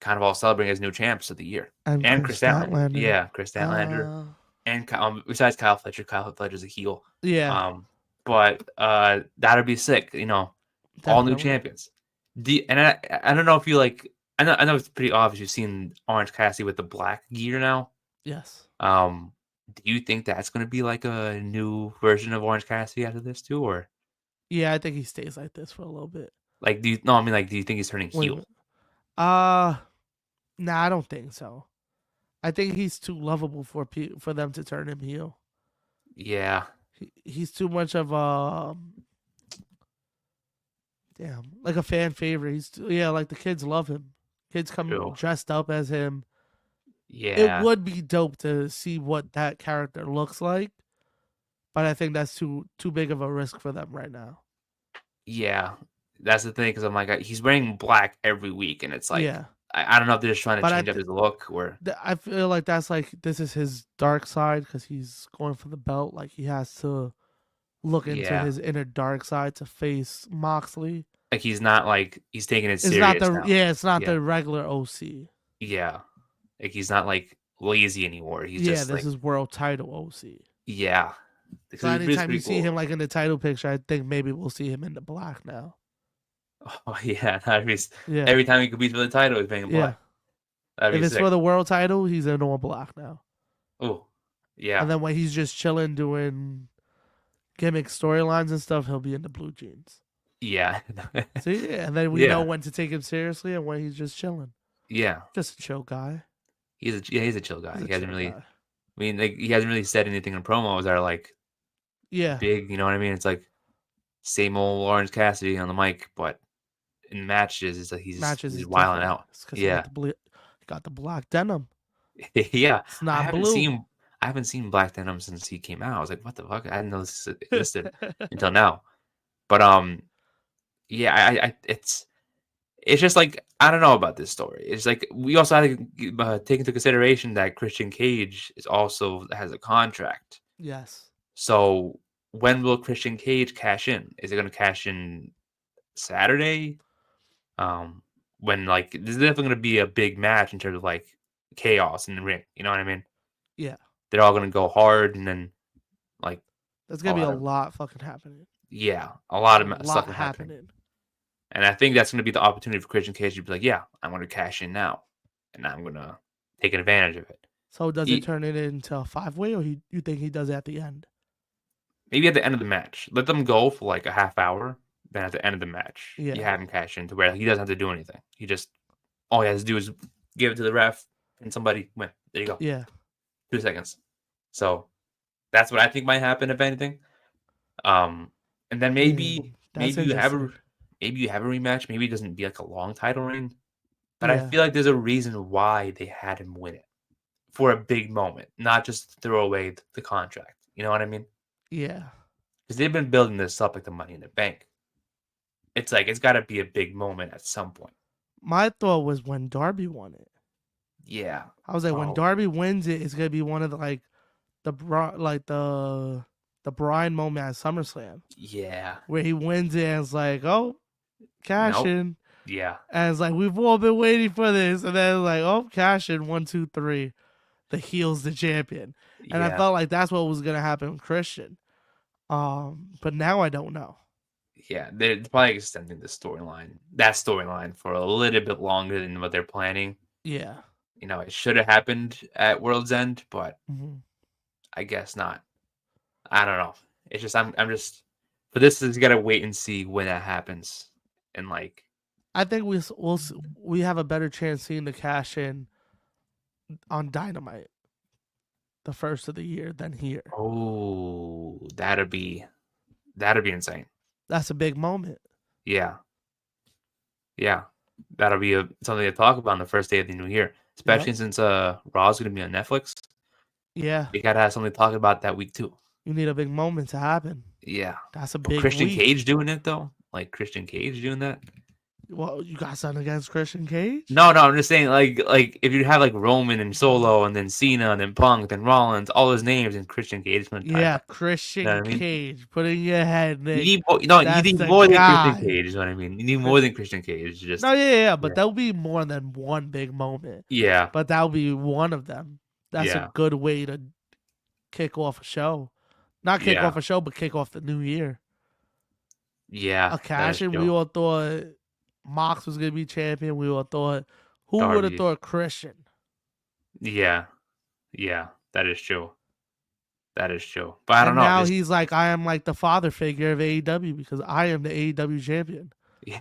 kind of all celebrating as new champs of the year. and And Chris Chris Statlander. Statlander. Yeah, Chris Statlander. Uh, And besides Kyle Fletcher's a heel. yeah, Um, but that'd be sick, all new definitely. champions. And I don't know if you like I know it's pretty obvious you've seen Orange Cassidy with the black gear now. Yes. Um, do you think that's going to be like a new version of Orange Cassidy after this too, or Yeah, I think he stays like this for a little bit. like do you? No, I mean like, do you think he's turning Wait a heel? minute. Uh, nah, I don't think so. I think he's too lovable for them to turn him heel. Yeah, He's too much of a damn, like a fan favorite. Yeah, like the kids love him. Kids come true. dressed up as him. It Yeah, would be dope to see what that character looks like, but I think that's too big of a risk for them right now. yeah. That's the thing because I'm like he's wearing black every week, and it's like Yeah, I don't know if they're just trying to but change up his look or I feel like that's like this is his dark side because he's going for the belt. Like he has to look into yeah, his inner dark side to face Moxley. like he's not like he's taking it It's not serious the now. yeah, it's not Yeah, the regular OC. yeah. Like he's not like lazy anymore. He's Yeah, just this like is world title OC. yeah. So Because it's anytime you pretty see cool. him like in the title picture, I think maybe we'll see him in the black now. Oh yeah, that'd be Yeah, every time he competes for the title, he's paying yeah. black. That'd If be it's for sick. the world title, he's in all black now. Oh, yeah, And then when he's just chilling doing gimmick storylines and stuff, he'll be in the blue jeans. yeah, See, yeah, and then we know yeah, when to take him seriously and when he's just chilling. yeah. Just a chill guy. He's a chill guy. He's a He hasn't chill really. guy. I mean, like he hasn't really said anything in promos that are like Yeah, big. You know what I mean? It's like same old Orange Cassidy on the mic, but in matches, it's like matches he's is wilding different. out. It's because Yeah, he got the black denim. yeah. It's I not haven't blue. seen I haven't seen Black Denim since he came out. I was like, what the fuck? I didn't know this existed until now. But yeah, it's just like I don't know about this story. It's like we also had to take into consideration that Christian Cage is also has a contract. Yes. So when will Christian Cage cash in? Is it going to cash in Saturday? Um, when like there's definitely going to be a big match in terms of like chaos in the ring. You know what I mean? Yeah. They're all going to go hard, and then like There's a gonna be a lot of lot fucking happening. yeah, a lot A of lot stuff is happening. happening. And I think that's going to be the opportunity for Christian Cage to be like, yeah, I'm going to cash in now, and I'm going to take advantage of it. So does it He, turn it into a 5-way, or you think he does it at the end? maybe at the end of the match, let them go for like a half hour. Then at the end of the match, you Yeah. have him cash in to where he doesn't have to do anything. He just all he has to do is give it to the ref and somebody win. There you go, Yeah. 2 seconds. So that's what I think might happen if anything. And then That's maybe you have a interesting. rematch. Maybe it doesn't be like a long title reign. But I Yeah. feel like there's a reason why they had him win it for a big moment, not just throw away the contract. You know what I mean? Yeah. Because they've been building this up like the Money in the Bank. It's like it's got to be a big moment at some point. My thought was when Darby won it. Yeah. I was like, when Oh, Darby wins it, it's gonna be one of the like the Brian moment at SummerSlam yeah. where he wins it and it's like, oh, cash Nope. in. Yeah. And it's like we've all been waiting for this, and then like, oh, cash in 1, 2, 3. The heel's the champion, and I Yeah. felt like that's what was gonna happen with Christian. But now I don't know. Yeah. They're probably extending that storyline for a little bit longer than what they're planning. Yeah. It should have happened at World's End, but Hmm. I guess not. I don't know. It's just I'm just for this is gotta wait and see when that happens. And like, I think we have a better chance seeing the cash in on Dynamite the first of the year than here. oh, that'd be insane. That's a big moment. Yeah, yeah, that'll be something to talk about on the first day of the new year, Yep. especially since Raw's gonna be on Netflix. Yeah. We gotta have something to talk about that week too. You need a big moment to happen. Yeah, That's a but big Christian week. Cage doing it though, like Christian Cage doing that. Well, you got something against Christian Cage? No, no, I'm just saying, like if you have like Roman and Solo, and then Cena, and then Punk, then Rollins, all those names, and Christian Cage from the Yeah, title. You know Christian what I mean? Cage. Put in your head, You Nick. need more, no, you That's need the more than Christian guy. Cage. Is what I mean. You need more Chris. than Christian Cage. No, Just yeah, but yeah, there'll be more than one big moment. yeah, But that'll be one of them. That's a yeah, good way to kick off a show. Not kick yeah, off a show, but kick off the new year. yeah. A That cash is in, we true. all thought Mox was gonna be champion. We all thought who would have Darby. thought Christian? Yeah, yeah. That is true. That is true. But I don't And know. now Just he's like, I am like the father figure of AEW because I am the AEW champion. yeah,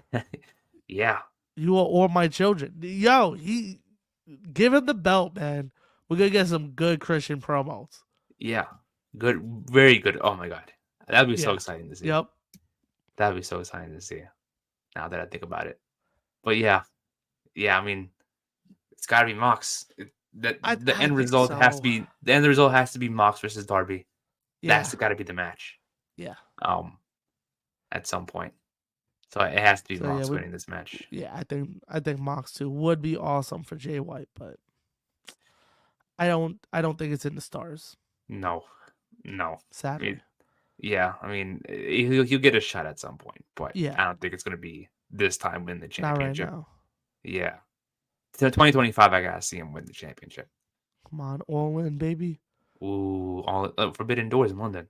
yeah, You are all my children. Yo, he give him the belt, man. We're gonna get some good Christian promos. yeah. Good, very good. Oh my god, that'd be so Yeah. exciting to see. Yep. That'd be so exciting to see. Now that I think about it. But yeah, yeah. I mean, it's got to be Mox. The I end think result has to so. be the end result has to be Mox versus Darby. Yeah. That's got to be the match. Yeah. Um, at some point. So it has to be So yeah, Mox winning this match. I think Mox too would be awesome for Jay White, but I don't think it's in the stars. No, no. I Sadly. mean, yeah. I mean, he'll get a shot at some point, but Yeah. I don't think it's gonna be this time win the Not right championship. now. Yeah. To 2025, I gotta see him win the championship. Come on, all in, baby. Ooh, all Forbidden Doors in London.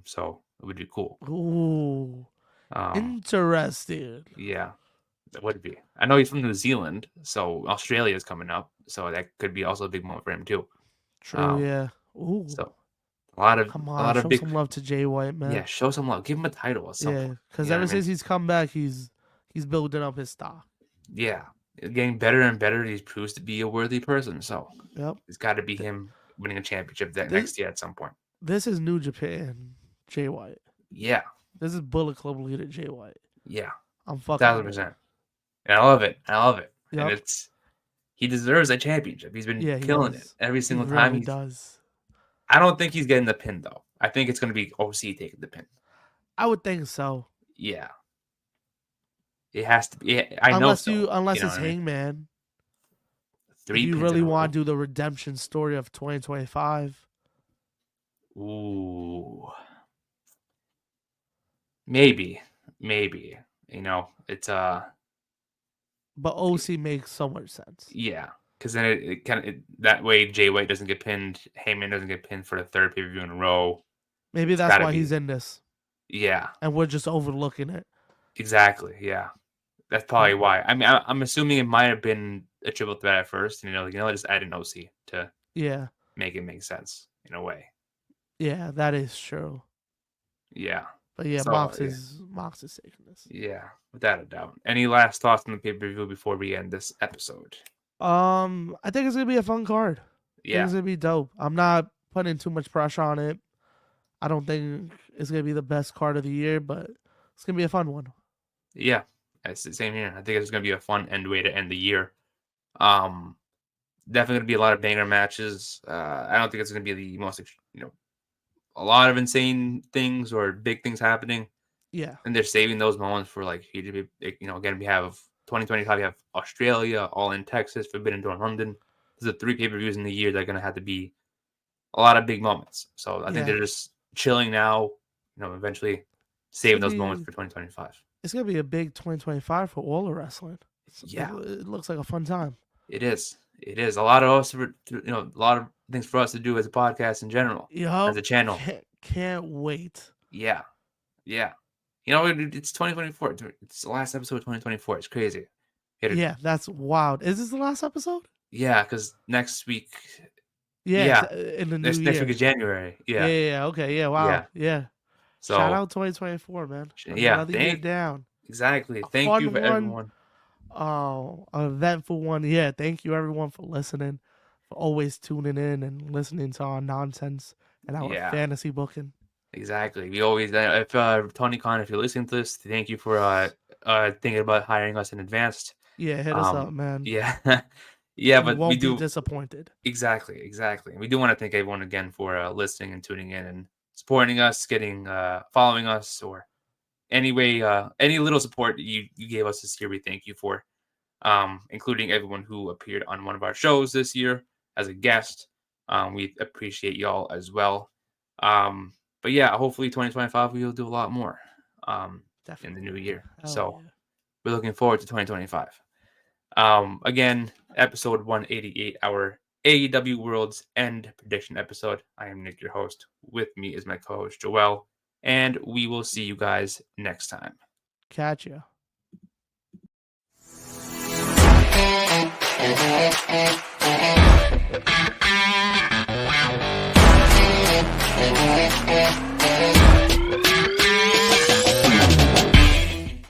So it would be cool. Ooh. Um, Interesting. yeah, that would be. I know he's from New Zealand, so Australia is coming up, so that could be also a big moment for him too. True, Um, yeah. Ooh. so a lot of Come a on, lot of show big some love to Jay White, yeah. man. Show some love. Give him a title at some Yeah, point. because You know ever what I mean? since he's come back, he's building up his stock. Yeah, getting better and better. He proves to be a worthy person. So Yep. it's got to be Th- him winning a championship that This next year at some point. this is New Japan, Jay White. Yeah, This is Bullet Club leader Jay White. yeah, I'm fucking thousand with it. percent. And I love it. I love it. And Yep. he deserves a championship. He's been Yeah, he killing it does. every He single time. really does. I don't think he's getting the pin though. I think it's going to be OC taking the pin. I would think so. Yeah, it has to be. Yeah, I know Unless so. You unless know it's what I mean? Hangman. If 3 you pins in really a want row. to do the redemption story of 2025. Ooh, maybe, maybe. It's But OC makes so much sense. yeah, because then it kind of that way Jay White doesn't get pinned, Heyman doesn't get pinned for the third pay per view in a row. Maybe It's that's got to why he's be in this. yeah, And we're just overlooking it. exactly, yeah. That's probably But why. I mean, I'm assuming it might have been a triple threat at first, and just add an OC to yeah. make it make sense in a way. Yeah, that is true. Yeah. But yeah, So Mox is taking this. yeah, without a doubt. Any last thoughts on the pay per view before we end this episode? I think it's gonna be a fun card. I think Yeah, it's gonna be dope. I'm not putting too much pressure on it. I don't think it's gonna be the best card of the year, but it's gonna be a fun one. yeah. It's the same here. I think it's gonna be a fun way to end the year. Um, Definitely gonna be a lot of banger matches. I don't think it's gonna be the most, a lot of insane things or big things happening, Yeah. and they're saving those moments for again we have 2025. We have Australia, All in Texas, Forbidden Door in London. These are 3 pay-per-views in the year that are gonna have to be a lot of big moments. So I think Yeah. they're just chilling now. Eventually It's saving gonna those moments be for 2025. It's gonna be a big 2025 for all the wrestling. Yeah, It looks like a fun time. it is. It is a lot of us, a lot of things for us to do as a podcast in general, as Yup, a channel. can't wait. Yeah, yeah. It's 2024. It's the last episode of 2024. It's crazy. Yeah, that's wild. Is this the last episode? Yeah, because next week, Yeah, yeah, in the new next week year. is January. Yeah, Yeah, yeah, yeah. Okay, yeah, wow, yeah. yeah. Shout So out 2024, man. yeah, Another year down. exactly. A Thank you fun for one. everyone. Oh, an eventful one. Yeah, thank you everyone for listening, for always tuning in and listening to our nonsense and our Yeah, fantasy booking. exactly. We always, if Tony Khan, if you're listening to this, thank you for thinking about hiring us in advance. Yeah, hit us up, man. Yeah, yeah, We but we won't be do disappointed. exactly. We do want to thank everyone again for listening and tuning in and supporting us, following us, or any way, any little support you gave us this year. We thank you for. Including everyone who appeared on one of our shows this year as a guest. We appreciate y'all as well. But yeah, hopefully 2025 we'll do a lot more in the Definitely, new man. year. Hell So yeah. we're looking forward to 2025. Again, episode 188, our AEW World's End prediction episode. I am Nick, your host. With me is my co-host Joel, and we will see you guys next time. Catch ya.